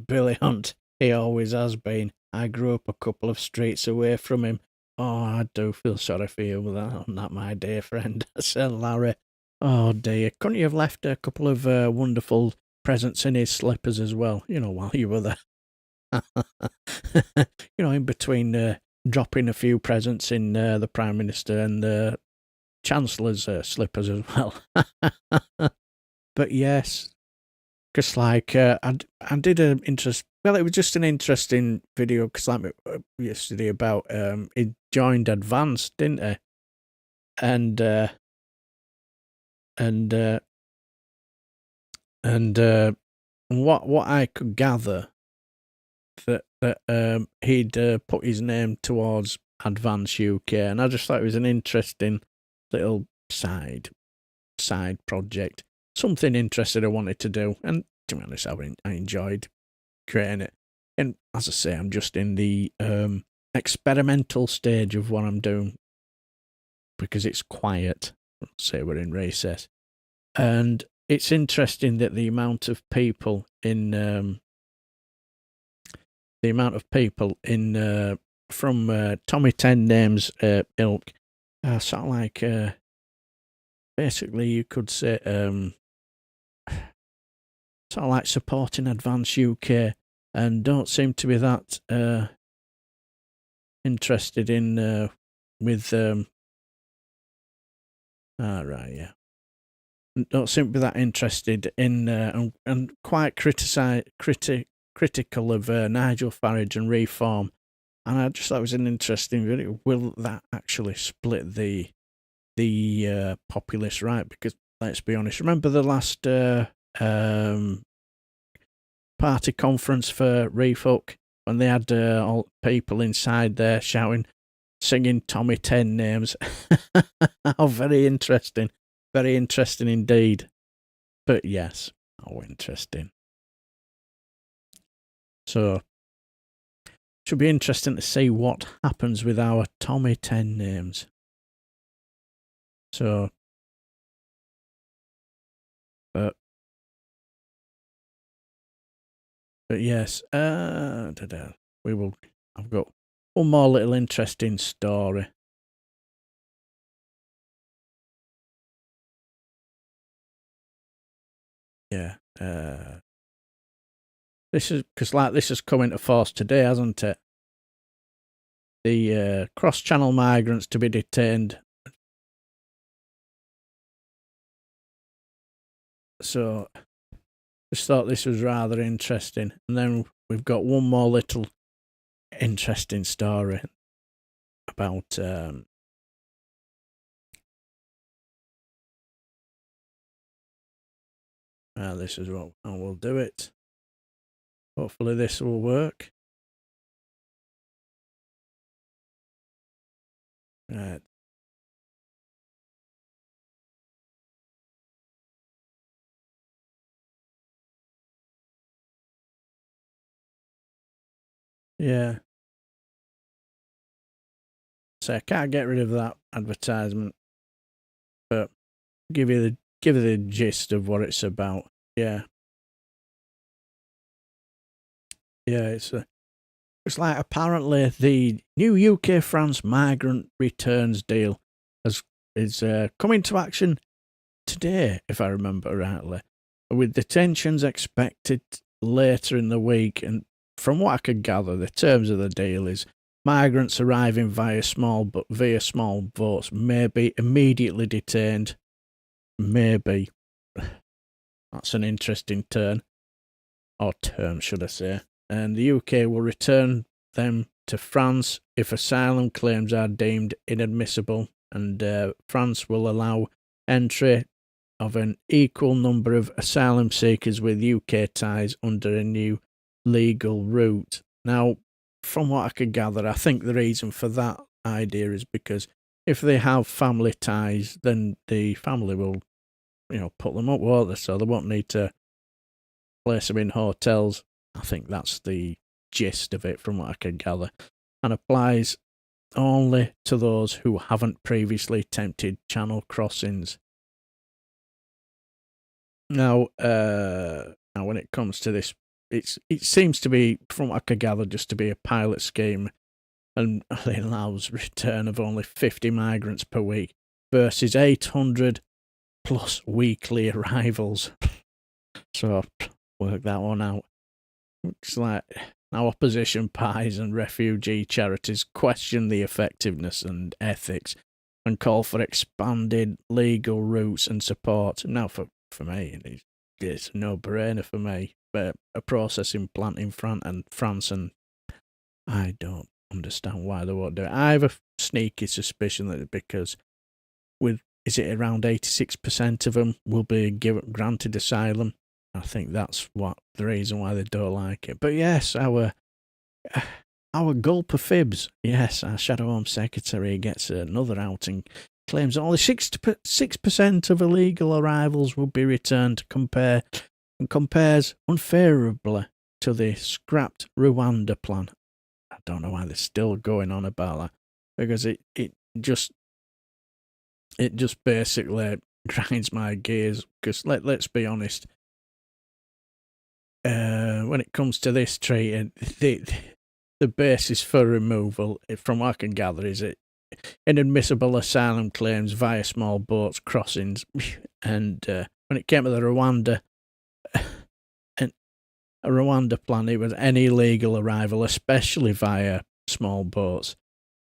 Billy Hunt? He always has been. I grew up a couple of streets away from him. Oh, I do feel sorry for you on that, my dear friend, Sir Larry. Oh dear, couldn't you have left a couple of wonderful presents in his slippers as well, while you were there? In between dropping a few presents in the Prime Minister and the Chancellor's slippers as well. But yes, because I did it was just an interesting video, because yesterday about he joined Advance, didn't he? And what I could gather, that he'd put his name towards Advance UK, and I just thought it was an interesting little side project, something interesting I wanted to do, and to be honest, I enjoyed creating it. And as I say, I'm just in the experimental stage of what I'm doing, because it's quiet. Say we're in recess, and it's interesting that the amount of people in from Tommy 10 Names ilk, sort of like basically you could say sort of like supporting Advance UK, and don't seem to be that interested in with yeah. Don't seem to be that interested in and quite critical of Nigel Farage and reform. And I just thought it was an interesting video. Will that actually split the populist right? Because let's be honest, remember the last party conference for Refuck when they had all people inside there shouting, singing Tommy 10 names. Oh, very interesting. Very interesting indeed. But yes, interesting. So, should be interesting to see what happens with our Tommy 10 names. So, but yes, we will. I've got one more little interesting story. Yeah, this is because this has come into force today, hasn't it? The cross-channel migrants to be detained. So, just thought this was rather interesting. And then we've got one more little interesting story about this is what I will do it. Hopefully this will work. Right. Yeah. So I can't get rid of that advertisement, but give you the gist of what it's about. Yeah. Yeah, it's like apparently the new UK-France migrant returns deal is coming to action today, if I remember rightly, with detentions expected later in the week. And from what I could gather, the terms of the deal is migrants arriving via small boats may be immediately detained. Maybe. That's an interesting term, should I say. And the UK will return them to France if asylum claims are deemed inadmissible, and France will allow entry of an equal number of asylum seekers with UK ties under a new legal route. Now, from what I could gather, I think the reason for that idea is because if they have family ties, then the family will, put them up, won't they? So they won't need to place them in hotels. I think that's the gist of it from what I can gather, and applies only to those who haven't previously attempted channel crossings. Now, when it comes to this, it seems to be, from what I can gather, just to be a pilot scheme, and it allows return of only 50 migrants per week versus 800 plus weekly arrivals. So work that one out. It's like now opposition parties and refugee charities question the effectiveness and ethics and call for expanded legal routes and support. Now, for me, it's a no-brainer for me. But a processing plant in France, and I don't understand why they won't do it. I have a sneaky suspicion that because is it around 86% of them will be granted asylum? I think that's what the reason why they don't like it. But yes, our gulp of fibs. Yes, our Shadow Home Secretary gets another outing. Claims only 6% of illegal arrivals will be returned and compares unfavourably to the scrapped Rwanda plan. I don't know why they're still going on about that, because it just basically grinds my gears. Because let's be honest. When it comes to this treaty, the basis for removal, from what I can gather, is inadmissible asylum claims via small boats crossings. And when it came to the Rwanda plan, it was any legal arrival, especially via small boats.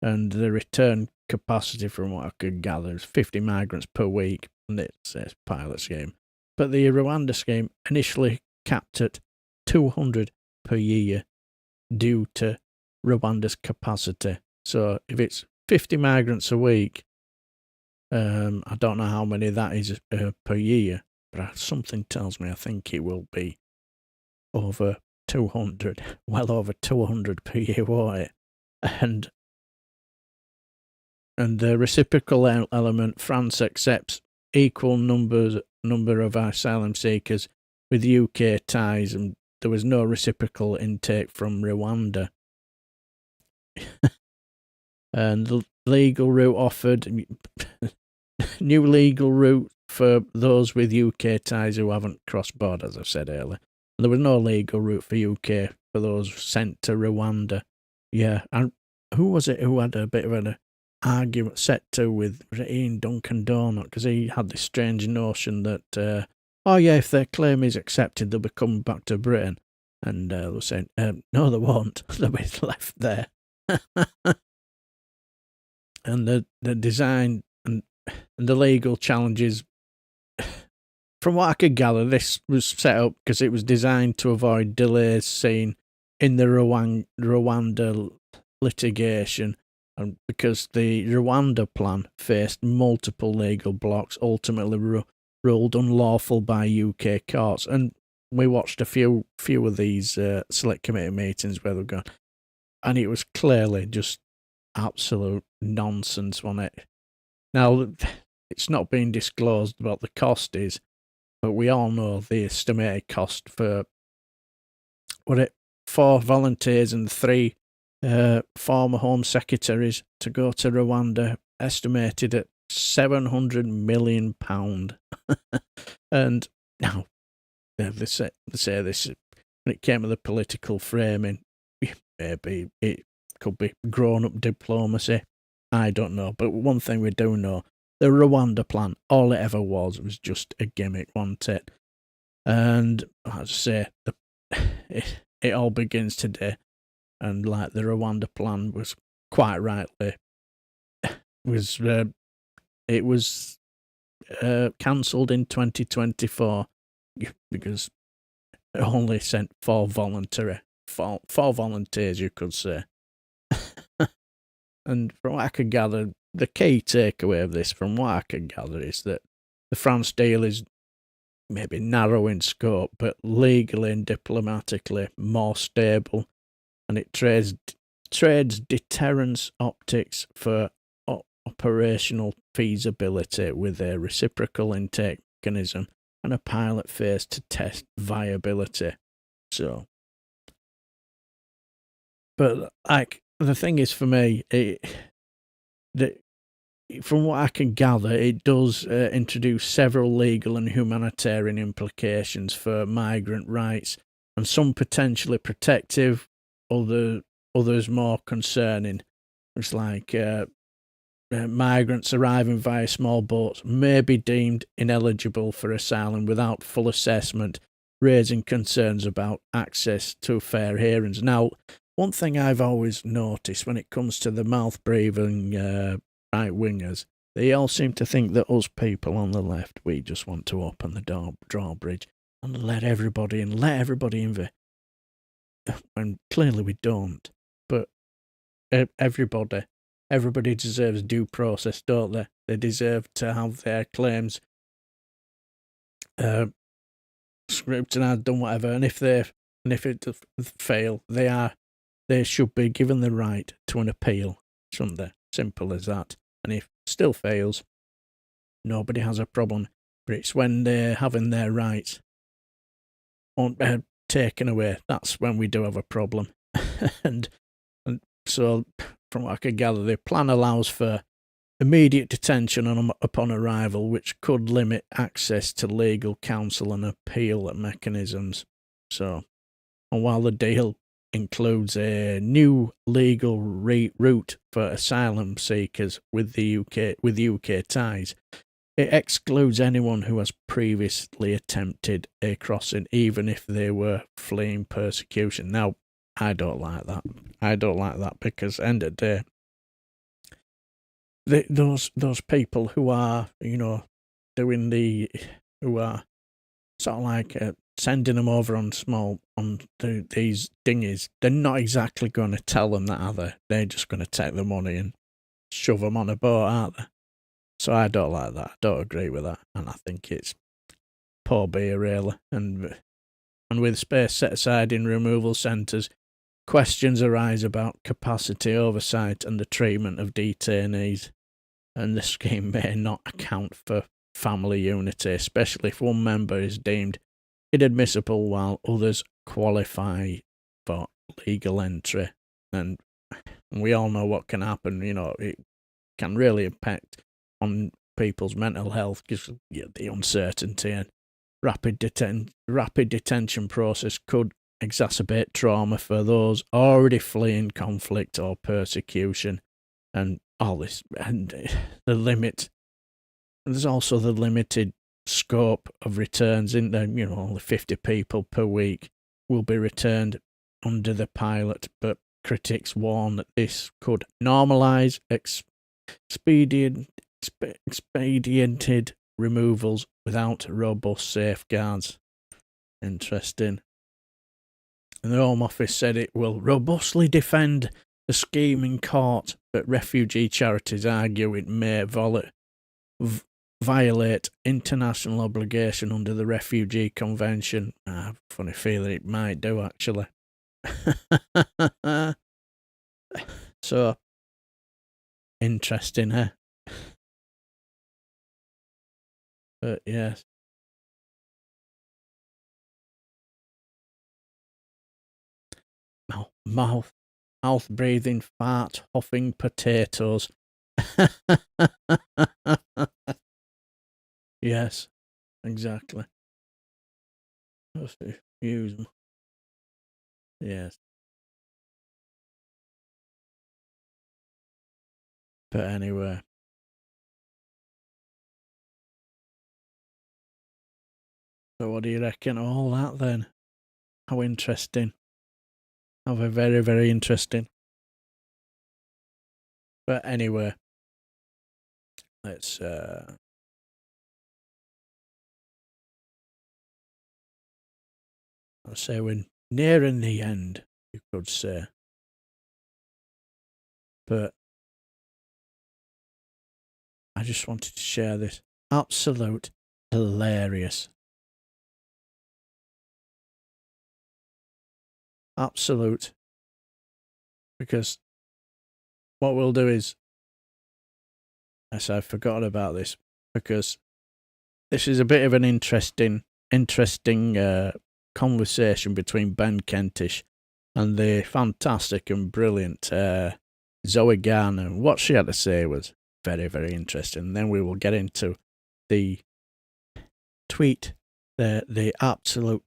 and the return capacity, from what I could gather, is 50 migrants per week, and it's a pilot scheme. But the Rwanda scheme initially capped at 200 per year due to Rwanda's capacity. So if it's 50 migrants a week, I don't know how many that is per year, but something tells me I think it will be over 200, well over 200 per year, won't it? And the reciprocal element, France accepts equal number of asylum seekers with UK ties, and there was no reciprocal intake from Rwanda. And the legal route offered, new legal route for those with UK ties who haven't crossed borders, as I said earlier. And there was no legal route for UK for those sent to Rwanda. Yeah, and who was it who had a bit of an argument set to with Ian Duncan Donut? Because he had this strange notion that, oh yeah, if their claim is accepted, they'll be coming back to Britain. And they were saying, no, they won't. They'll be left there. And the design and the legal challenges, from what I could gather, this was set up because it was designed to avoid delays seen in the Rwanda litigation, and because the Rwanda plan faced multiple legal blocks, ultimately ruled unlawful by UK courts. And we watched a few of these select committee meetings where they've gone, and it was clearly just absolute nonsense on it. Now, it's not been disclosed what the cost is, but we all know the estimated cost for 4 volunteers and 3 former Home Secretaries to go to Rwanda, estimated at £700 million. And now, they say this, when it came to the political framing, maybe it could be grown-up diplomacy. I don't know. But one thing we do know, the Rwanda plan, all it ever was just a gimmick, wasn't it? And as I say, it all begins today. And like the Rwanda plan was quite rightly, it was cancelled in 2024 because it only sent 4 volunteers, you could say. And from what I could gather, the key takeaway of this, from what I could gather, is that the France deal is maybe narrow in scope, but legally and diplomatically more stable, and it trades deterrence optics for operational feasibility with a reciprocal intake mechanism and a pilot phase to test viability. So, but like, the thing is, for me, from what I can gather, it does introduce several legal and humanitarian implications for migrant rights, and some potentially protective, others more concerning. It's like migrants arriving via small boats may be deemed ineligible for asylum without full assessment, raising concerns about access to fair hearings. Now, one thing I've always noticed when it comes to the mouth-breathing right-wingers, they all seem to think that us people on the left, we just want to open the drawbridge and let everybody in there. And clearly we don't. But everybody deserves due process, don't they? They deserve to have their claims scrutinised, done whatever. And if it fail, they should be given the right to an appeal, shouldn't they? Simple as that. And if it still fails, nobody has a problem. But it's when they're having their rights taken away, that's when we do have a problem. and so, from what I can gather, the plan allows for immediate detention upon arrival, which could limit access to legal counsel and appeal mechanisms. So, and while the deal includes a new legal route for asylum seekers with UK ties, it excludes anyone who has previously attempted a crossing, even if they were fleeing persecution. Now, I don't like that. Because end of the day, those people who are, doing who are sort of like sending them over on these dinghies, they're not exactly going to tell them that, are they? They're just going to take the money and shove them on a boat, aren't they? So I don't like that. I don't agree with that, and I think it's poor beer, really. And with space set aside in removal centres, questions arise about capacity oversight and the treatment of detainees, and the scheme may not account for family unity, especially if one member is deemed inadmissible while others qualify for legal entry. And we all know what can happen. It can really impact on people's mental health because the uncertainty and rapid detention process could exacerbate trauma for those already fleeing conflict or persecution, and all this, and there's also the limited scope of returns. In there, only 50 people per week will be returned under the pilot, but critics warn that this could normalise expediented removals without robust safeguards. Interesting. And the Home Office said it will robustly defend the scheme in court, but refugee charities argue it may violate international obligation under the Refugee Convention. I have a funny feeling it might do, actually. So, interesting, eh? But yes. Mouth breathing, fart huffing potatoes. Yes, exactly. Use them. Yes. But anyway. So what do you reckon of all that then? How interesting. How very, very interesting. But anyway. Let's I'll say we're nearing the end, you could say. But I just wanted to share this absolute hilarious. Absolute. Because what we'll do is, yes, I forgot about this, because this is a bit of an interesting conversation between Ben Kentish and the fantastic and brilliant Zoe Garner. What she had to say was very, very interesting. Then we will get into the tweet, the absolute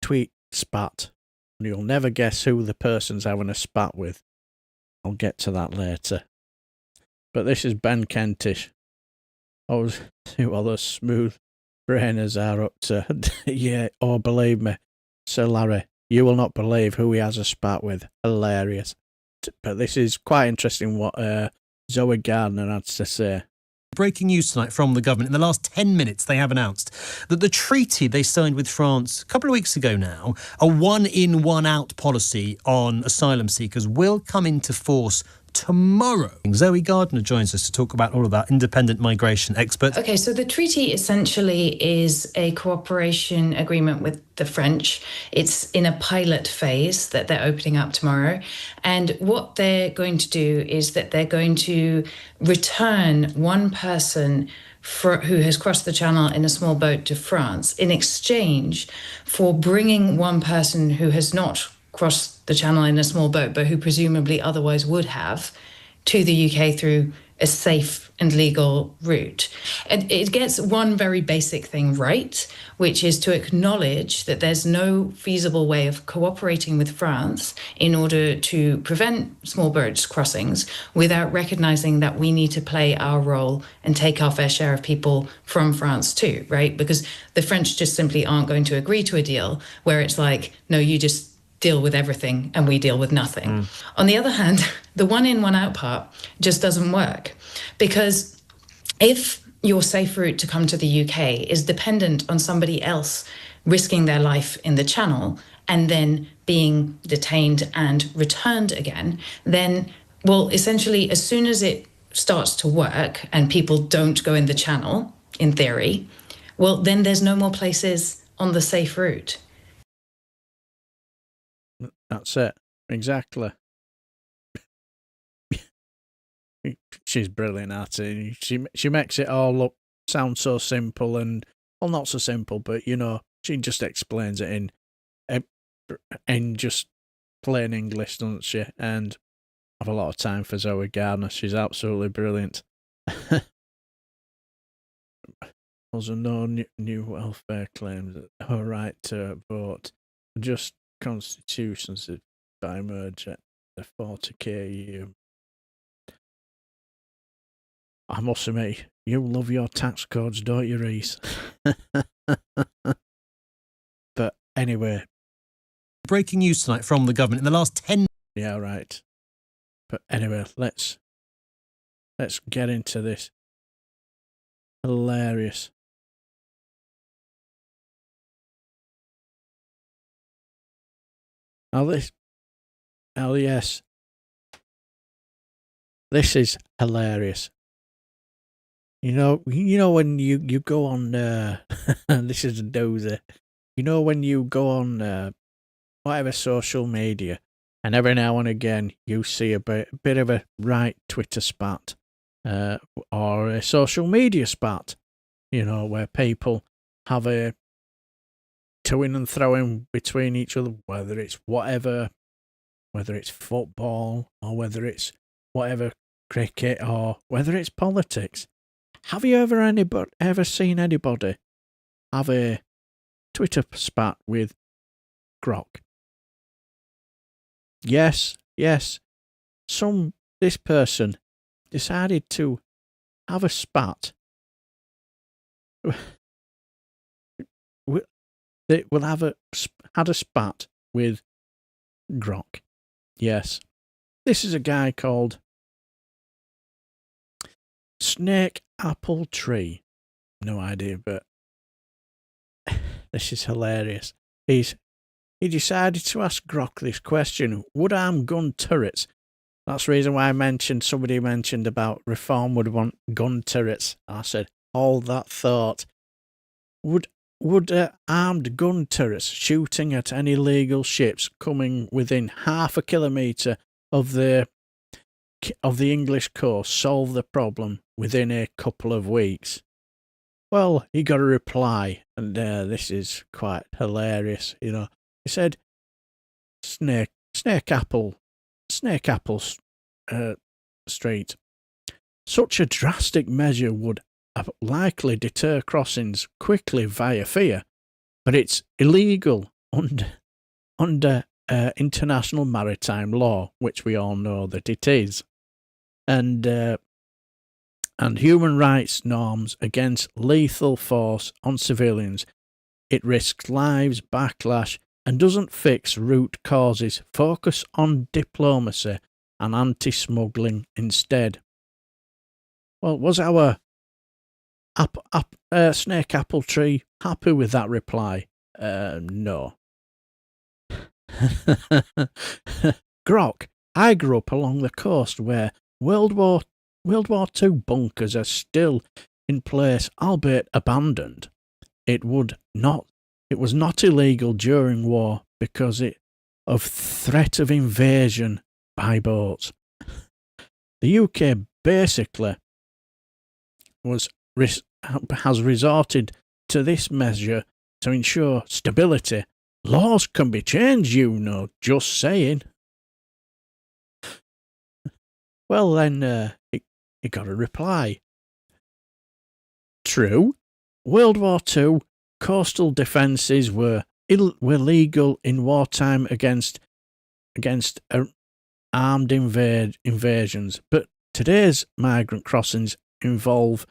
tweet spat. And you'll never guess who the person's having a spat with. I'll get to that later. But this is Ben Kentish. Oh, see what those smooth brainers are up to. Yeah, believe me, Sir Larry, you will not believe who he has a spat with. Hilarious. But this is quite interesting what Zoe Gardner had to say. Breaking news tonight from the government. In the last 10 minutes, they have announced that the treaty they signed with France a couple of weeks ago now, a one-in, one-out policy on asylum seekers, will come into force tomorrow. Zoe Gardner joins us to talk about all of that, independent migration expert. Okay, so the treaty essentially is a cooperation agreement with the French. It's in a pilot phase that they're opening up tomorrow. And what they're going to do is that they're going to return one person who has crossed the channel in a small boat to France in exchange for bringing one person who has not crossed the channel in a small boat, but who presumably otherwise would have, to the UK through a safe and legal route. And it gets one very basic thing right, which is to acknowledge that there's no feasible way of cooperating with France in order to prevent small boats crossings without recognizing that we need to play our role and take our fair share of people from France too, right? Because the French just simply aren't going to agree to a deal where it's like, no, you just deal with everything and we deal with nothing. On the other hand, the one in, one out part just doesn't work, because if your safe route to come to the UK is dependent on somebody else risking their life in the Channel and then being detained and returned again, then, well, essentially, as soon as it starts to work and people don't go in the Channel, in theory, well, then there's no more places on the safe route. That's it. Exactly. She's brilliant at it. She makes it all sound so simple, and, well, not so simple, but, you know, she just explains it in just plain English, doesn't she? And I have a lot of time for Zoe Gardner. She's absolutely brilliant. Also, no new welfare claims that her right to vote, just constitutions by merge at the 40k year. I must admit, you love your tax codes, don't you, Reese? But anyway. Breaking news tonight from the government in the last 10... Yeah, right. But anyway, let's get into this. Hilarious. Yes. This is hilarious. You know when you go on, this is a doozy. You know when you go on whatever social media, and every now and again you see a bit of a right Twitter spat, or a social media spat, you know, where people have a toing and throwing between each other, whether it's whatever, whether it's football, or whether it's whatever, cricket, or whether it's politics. Have you ever seen anybody have a Twitter spat with Grok? Yes. This person decided to have a spat. They will had a spat with Grok. Yes. This is a guy called Snake Apple Tree. No idea, but this is hilarious. He decided to ask Grok this question: would armed gun turrets? That's the reason why somebody mentioned about reform would want gun turrets. I said, hold that thought. Would armed gun turrets shooting at any illegal ships coming within half a kilometre of the English coast solve the problem within a couple of weeks? Well, he got a reply, and this is quite hilarious. You know, he said, Snake Apple Street. Such a drastic measure would likely deter crossings quickly via fear, but it's illegal under international maritime law, which we all know that it is, and human rights norms against lethal force on civilians. It risks lives, backlash, and doesn't fix root causes. Focus on diplomacy and anti-smuggling instead. Well, was our Snake Apple Tree happy with that reply? No. Grok, I grew up along the coast where World War II bunkers are still in place, albeit abandoned. It was not illegal during war because of threat of invasion by boats. The UK basically has resorted to this measure to ensure stability. Laws can be changed, you know, just saying. Well, then he got a reply. True, World War II coastal defences were legal in wartime against armed invasions, but today's migrant crossings involve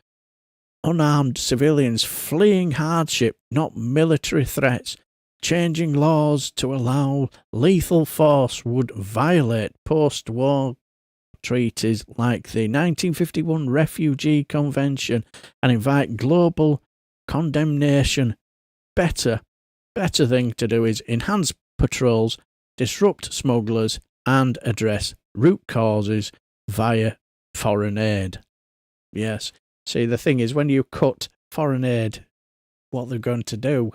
unarmed civilians fleeing hardship, not military threats. changing laws to allow lethal force would violate post-war treaties like the 1951 Refugee Convention and invite global condemnation. Better thing to do is enhance patrols, disrupt smugglers, and address root causes via foreign aid. Yes. See, the thing is, when you cut foreign aid, what they're going to do.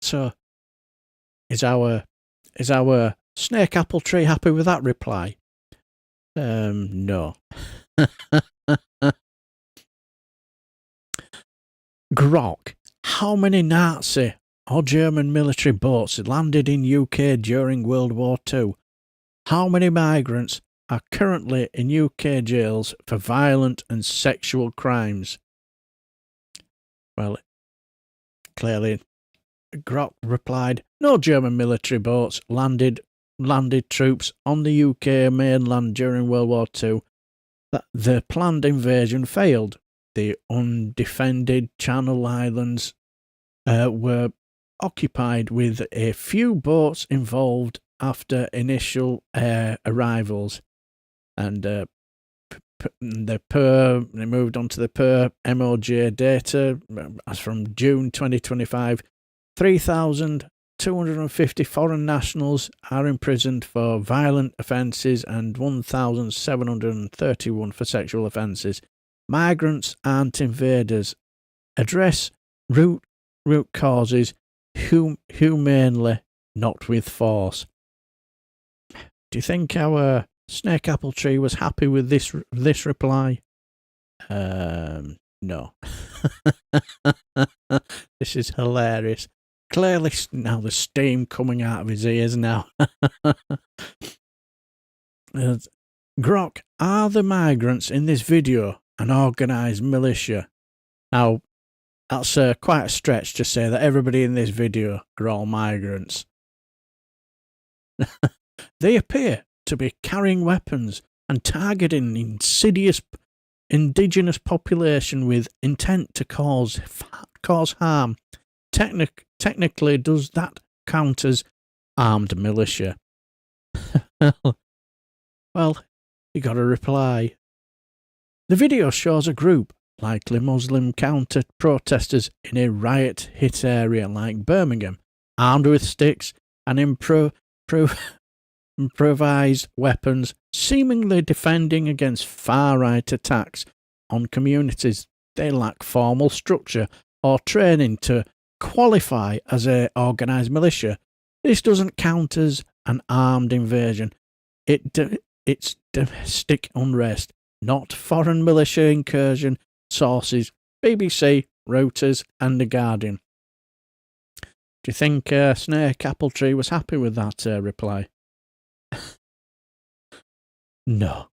So, is our snake apple tree happy with that reply? No. Grok. How many Nazi or German military boats landed in UK during World War II? How many migrants are currently in UK jails for violent and sexual crimes? Well, clearly, Grok replied, no German military boats landed troops on the UK mainland during World War II. The planned invasion failed. The undefended Channel Islands were occupied with a few boats involved after initial arrivals. And they moved on to the MOJ data as from June 2025. 3,250 foreign nationals are imprisoned for violent offences and 1,731 for sexual offences. Migrants aren't invaders. Address root causes humanely, not with force. Do you think our snake apple tree was happy with this reply? No. This is hilarious. Clearly now there's steam coming out of his ears now. Grok, are the migrants in this video an organised militia? Now, that's quite a stretch to say that everybody in this video are all migrants. They appear to be carrying weapons and targeting insidious indigenous population with intent to cause harm. Technically, does that count as armed militia? Well, you got a reply. The video shows a group, likely Muslim counter-protesters, in a riot-hit area like Birmingham, armed with sticks and improvised weapons, seemingly defending against far-right attacks on communities. They lack formal structure or training to qualify as an organised militia. This doesn't count as an armed invasion. It's domestic unrest, not foreign militia incursion. Sources: BBC, Reuters and The Guardian. Do you think Snake Appletree was happy with that reply? No.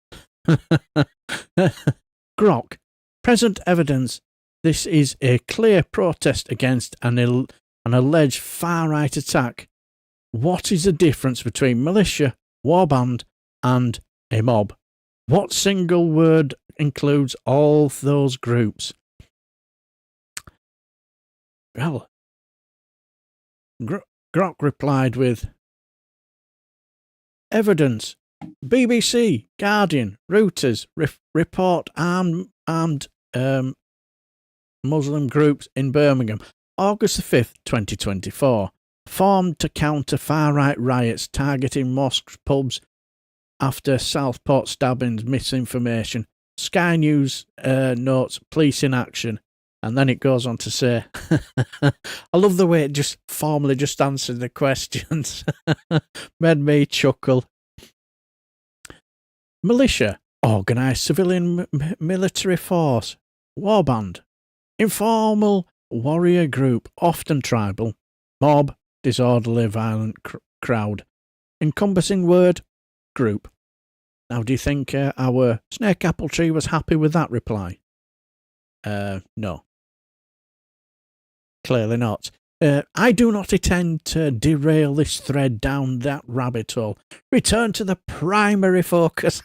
Grok. Present evidence. This is a clear protest against an alleged far-right attack. What is the difference between militia, warband and a mob? What single word includes all those groups? Well, Grok replied with evidence. BBC, Guardian, Reuters report armed Muslim groups in Birmingham, August the 5th, 2024, formed to counter far-right riots targeting mosques, pubs after Southport stabbings. Misinformation. Sky News notes police in action. And then it goes on to say, I love the way it just formally just answered the questions. Made me chuckle. Militia, organised civilian military force, warband, informal warrior group, often tribal, mob, disorderly, violent crowd, encompassing word, group. Now, do you think our Snake Appletree was happy with that reply? No. Clearly not. I do not intend to derail this thread down that rabbit hole. Return to the primary focus.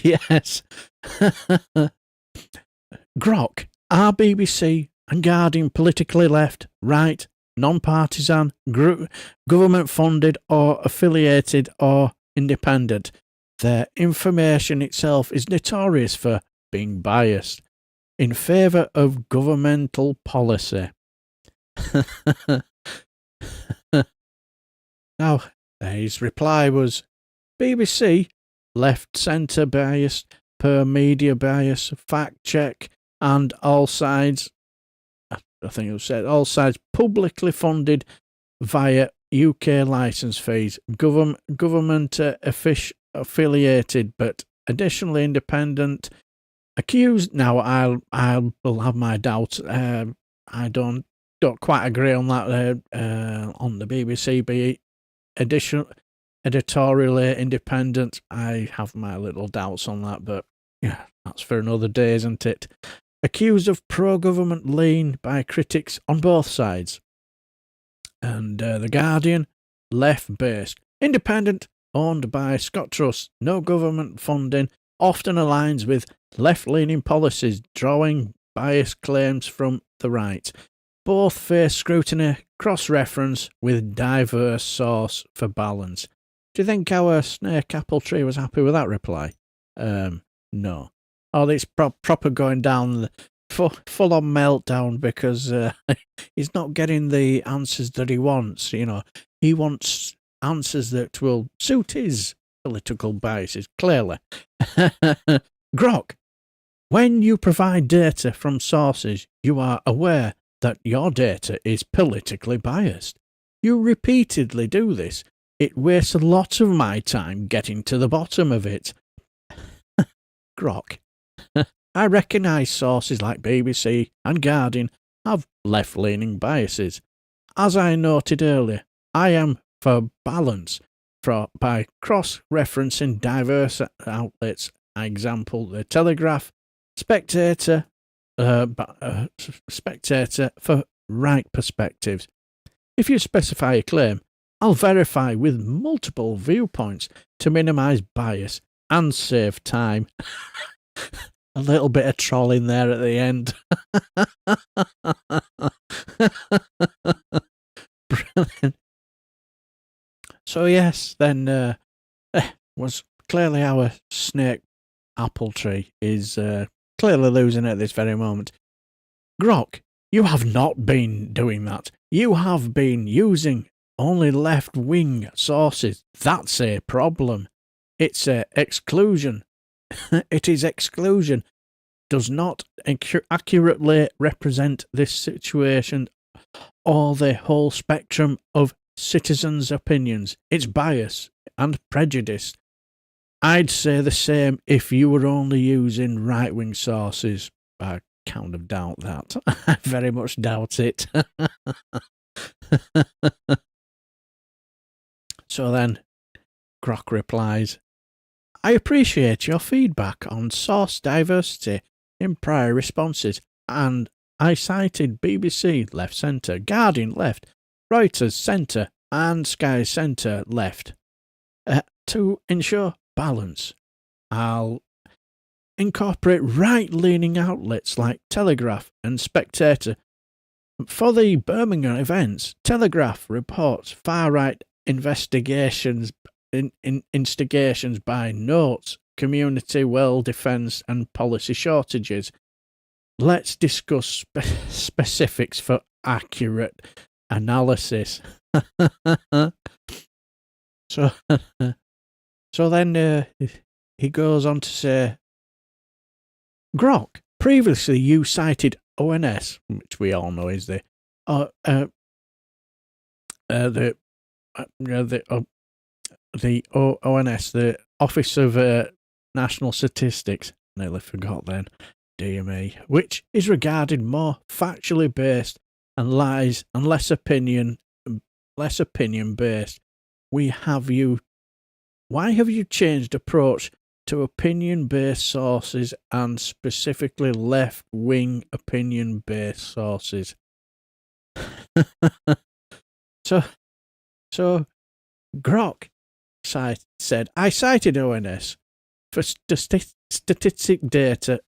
Yes. Grok, are BBC and Guardian politically left, right, non-partisan, government-funded or affiliated or independent? Their information itself is notorious for being biased in favour of governmental policy. Now, his reply was, BBC, left-centre bias, per media bias, fact-check, and all sides, I think it said, all sides publicly funded via UK licence fees, government affiliated, but additionally independent, accused. Now, I will have my doubts. I don't quite agree on that on the BBC, be editorially independent. I have my little doubts on that, but yeah, that's for another day, isn't it? Accused of pro-government lean by critics on both sides. And The Guardian, left-based, independent, owned by Scott Truss, no government funding, often aligns with left-leaning policies, drawing biased claims from the right. Both face scrutiny, cross-reference with diverse source for balance. Do you think our snake apple tree was happy with that reply? No. Oh, it's proper going down, full on meltdown because he's not getting the answers that he wants. You know, he wants answers that will suit his political biases, clearly. Grok, when you provide data from sources, you are aware that your data is politically biased. You repeatedly do this. It wastes a lot of my time getting to the bottom of it. Grok, I recognise sources like BBC and Guardian have left-leaning biases. As I noted earlier, I am for balance by cross-referencing diverse outlets. Example, The Telegraph, Spectator for right perspectives. If you specify a claim, I'll verify with multiple viewpoints to minimise bias and save time. A little bit of trolling there at the end. Brilliant. So yes, then was clearly our snake apple tree is clearly losing at this very moment. Grok, you have not been doing that. You have been using only left-wing sources. That's a problem. It's exclusion. It is exclusion. Does not accurately represent this situation or the whole spectrum of citizens' opinions. It's bias and prejudice. I'd say the same if you were only using right-wing sources. I kind of doubt that. I very much doubt it. So then, Grok replies, I appreciate your feedback on source diversity in prior responses, and I cited BBC left centre, Guardian left, Reuters centre, and Sky centre left to ensure balance. I'll incorporate right-leaning outlets like Telegraph and Spectator. For the Birmingham events, Telegraph reports far-right instigations by notes, community well defence and policy shortages. Let's discuss specifics for accurate analysis. So then he goes on to say, Grok, previously you cited ONS, which we all know is the ONS, the Office of National Statistics. Nearly forgot then. Dear me. Which is regarded more factually based and lies and less opinion based. Why have you changed approach to opinion based sources and specifically left wing opinion based sources? So Grok said, I cited ONS. for statistic data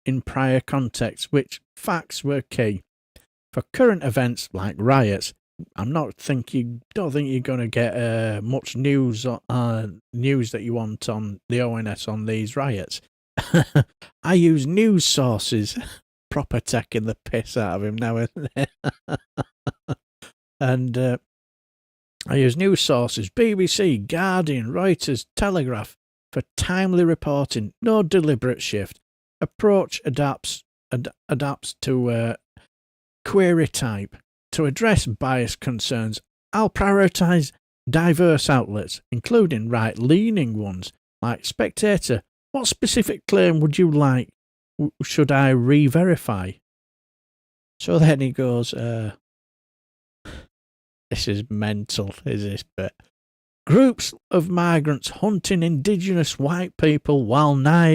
in prior contexts, which facts were key. For current events like riots, don't think you're going to get much news that you want on the ONS on these riots. I use news sources, proper taking the piss out of him now and then. And I use news sources, BBC, Guardian, Reuters, Telegraph, for timely reporting, no deliberate shift. Approach adapts to query type. To address bias concerns, I'll prioritise diverse outlets, including right-leaning ones, like Spectator. What specific claim would you like? Should I re-verify? So then he goes, this is mental, is this bit? Groups of migrants hunting indigenous white people while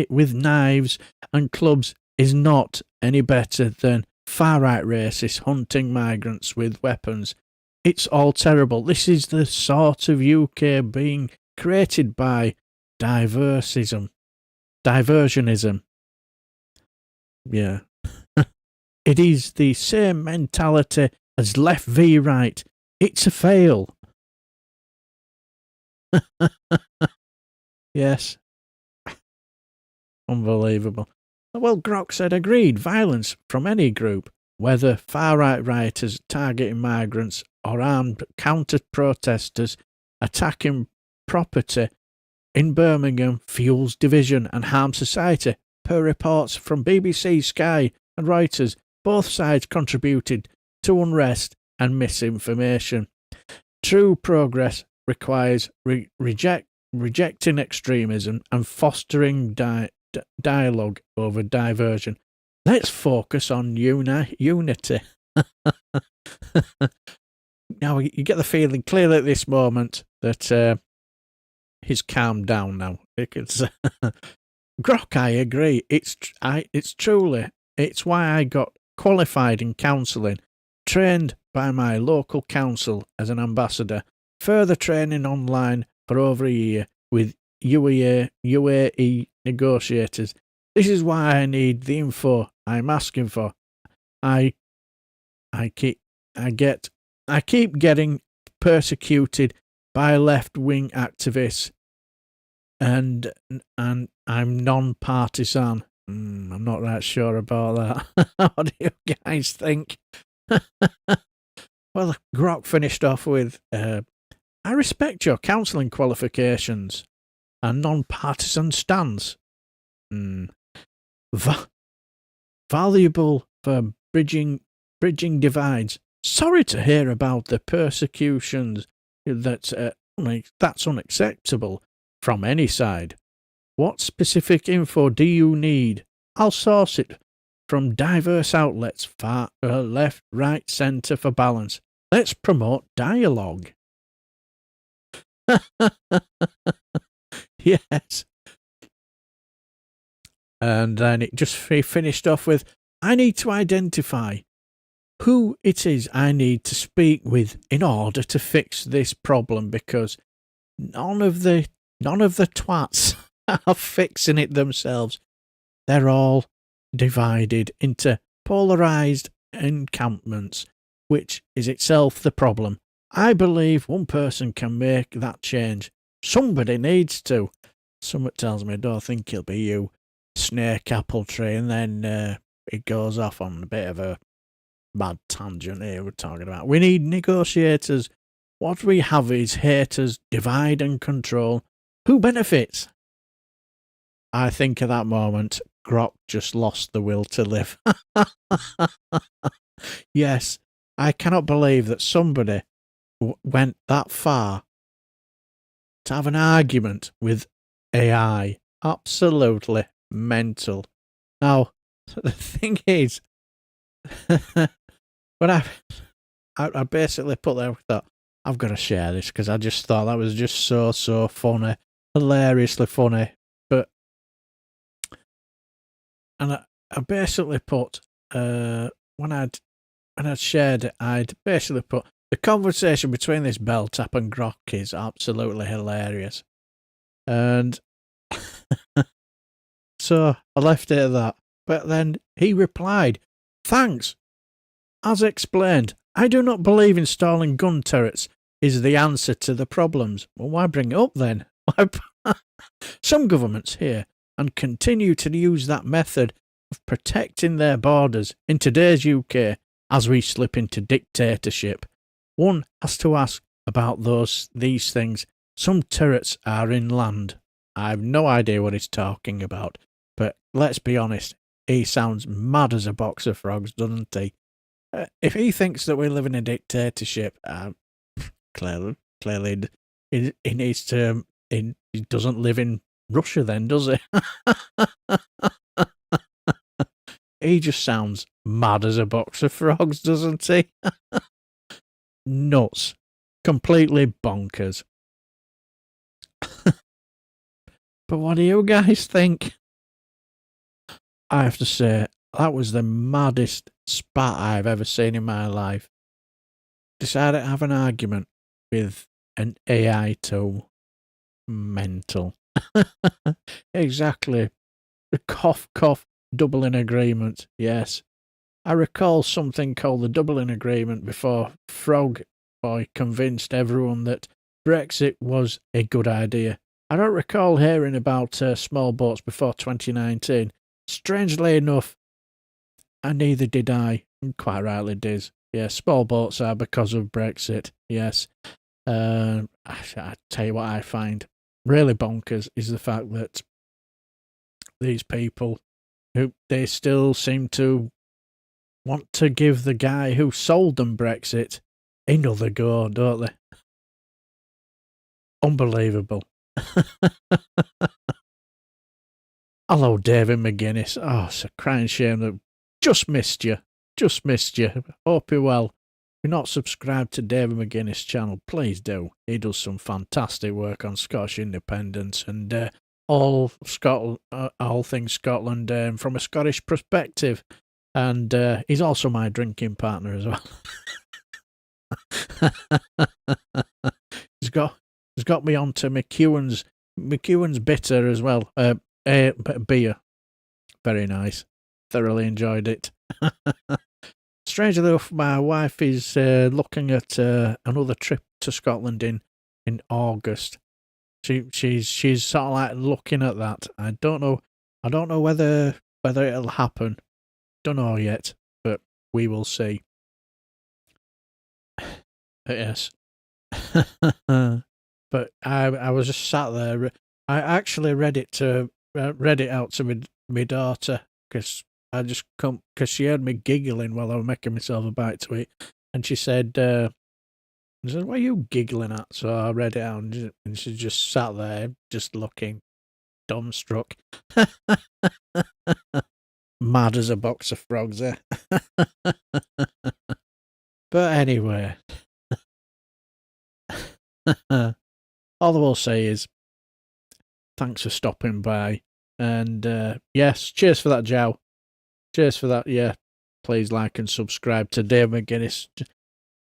with knives and clubs is not any better than far-right racists hunting migrants with weapons. It's all terrible. This is the sort of UK being created by diversionism. Yeah. It is the same mentality as left v right. It's a fail. Yes. Unbelievable. Well, Grok said agreed. Violence from any group, whether far-right rioters targeting migrants or armed counter-protesters attacking property in Birmingham, fuels division and harms society. Per reports from BBC, Sky and Reuters, both sides contributed to unrest and misinformation. True progress requires rejecting extremism and fostering dialogue over diversion. Let's focus on unity. Now, you get the feeling clearly at this moment that he's calmed down now. Because Grok, I agree. It's why I got qualified in counselling, trained by my local council as an ambassador, further training online for over a year with UAE negotiators. This is why I need the info I'm asking for. I keep getting persecuted by left-wing activists, and I'm non-partisan. I'm not that sure about that. What do you guys think? Well, Grok finished off with, I respect your counselling qualifications and non-partisan stance. Valuable for bridging divides. Sorry to hear about the persecutions. That's unacceptable from any side. What specific info do you need? I'll source it from diverse outlets, far, left, right, centre for balance. Let's promote dialogue. Yes. And then he finished off with, I need to identify who it is I need to speak with in order to fix this problem, because none of the twats are fixing it themselves. They're all divided into polarised encampments, which is itself the problem. I believe one person can make that change. Somebody needs to. Someone tells me, I don't think it'll be you. Snake apple tree, and then it goes off on a bit of a bad tangent here we're talking about. We need negotiators. What we have is haters, divide and control. Who benefits? I think at that moment, Grok just lost the will to live. Yes, I cannot believe that somebody went that far to have an argument with AI. Absolutely mental. Now, the thing is, when I basically put there, I thought, I've got to share this because I just thought that was just so funny, hilariously funny. But, and I basically put, when I'd shared it, I'd basically put, the conversation between this bell tap and Grok is absolutely hilarious. And So I left it at that. But then he replied, "Thanks. As explained, I do not believe installing gun turrets is the answer to the problems." Well, why bring it up then? Some governments here and continue to use that method of protecting their borders in today's UK as we slip into dictatorship. One has to ask about these things. Some turrets are inland. I have no idea what he's talking about, but let's be honest, he sounds mad as a box of frogs, doesn't he? If he thinks that we live in a dictatorship, clearly he needs to. He doesn't live in Russia, then, does he? He just sounds mad as a box of frogs, doesn't he? Nuts. Completely bonkers. But what do you guys think? I have to say, that was the maddest spat I've ever seen in my life. Decided to have an argument with an AI tool. Mental. Exactly. Cough, cough, Dublin Agreement. Yes. I recall something called the Dublin Agreement before Frog Boy convinced everyone that Brexit was a good idea. I don't recall hearing about small boats before 2019. Strangely enough, and neither did I. Quite rightly did. Yes, small boats are because of Brexit. Yes. I tell you what I find really bonkers is the fact that these people, who they still seem to want to give the guy who sold them Brexit another go, don't they? Unbelievable. Hello, David McGuinness. Oh, it's a crying shame that just missed you. Just missed you. Hope you're well. If you're not subscribed to David McGuinness' channel, please do. He does some fantastic work on Scottish independence and all things Scotland from a Scottish perspective. And he's also my drinking partner as well. He's got me onto McEwan's bitter as well. Beer. Very nice. Thoroughly enjoyed it. Strangely enough, my wife is looking at another trip to Scotland in August. She's sort of like looking at that. I don't know whether it'll happen. Don't know yet, but we will see. Yes. But I was just sat there. I actually read it out to my daughter because she heard me giggling while I was making myself a bite to eat, and she said, "What are you giggling at?" So I read it out, and she just sat there, just looking dumbstruck. Mad as a box of frogs, eh? But anyway, all I will say is thanks for stopping by, and yes, cheers for that, Joe. Cheers for that. Yeah, please like and subscribe to Dave McGuinness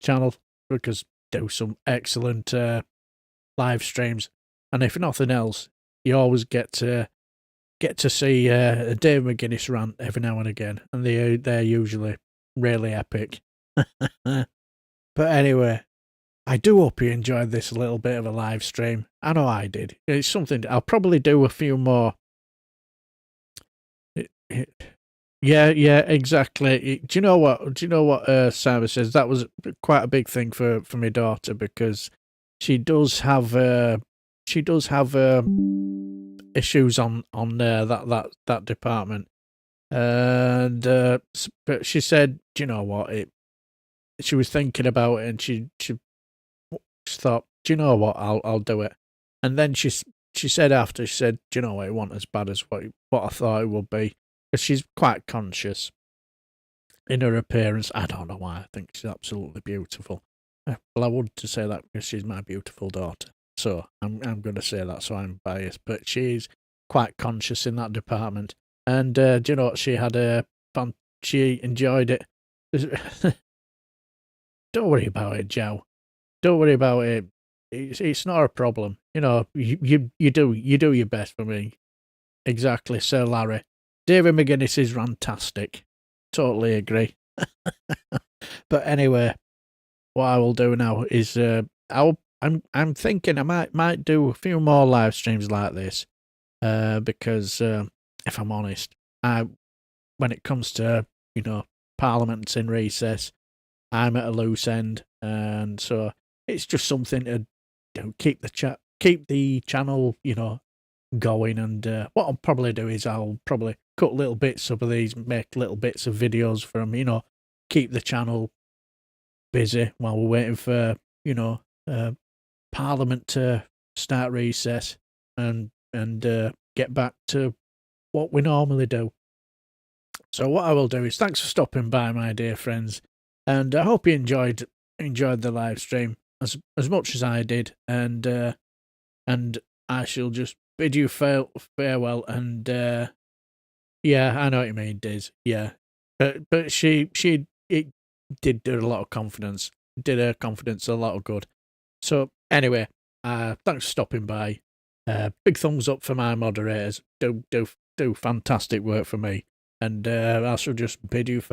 channel because do some excellent live streams, and if nothing else, you always get to see a Dave McGuinness rant every now and again, and they're usually really epic. But anyway, I do hope you enjoyed this little bit of a live stream. I know I did. It's something I'll probably do a few more. Yeah, exactly. Do you know what Sarah says? That was quite a big thing for my daughter because she does have issues on that department, and but she said, do you know what? She was thinking about it, and she thought, do you know what? I'll do it. And then she said after, she said, do you know what? It wasn't as bad as what I thought it would be. Because she's quite conscious in her appearance. I don't know why. I think she's absolutely beautiful. Well, I would to say that because she's my beautiful daughter. So I'm going to say that, so I'm biased. But she's quite conscious in that department. And do you know what? She had she enjoyed it. Don't worry about it, Joe. Don't worry about it. It's not a problem. You know, you do your best for me. exactly, Sir Larry. David McGuinness is fantastic. Totally agree. But anyway, what I will do now is I'm thinking I might do a few more live streams like this, because if I'm honest, when it comes to Parliament's in recess, I'm at a loose end, and so it's just something to keep the channel going. And what I'll probably do is I'll probably cut little bits of these, make little bits of videos from keep the channel busy while we're waiting for Parliament to start recess and get back to what we normally do. So what I will do is thanks for stopping by, my dear friends, and I hope you enjoyed the live stream as much as I did, and I shall just bid you farewell. And yeah, I know what you mean, Diz. Yeah, but it did do a lot of confidence. Did her confidence a lot of good. So anyway, thanks for stopping by. Big thumbs up for my moderators. Do fantastic work for me, and I shall just bid you farewell.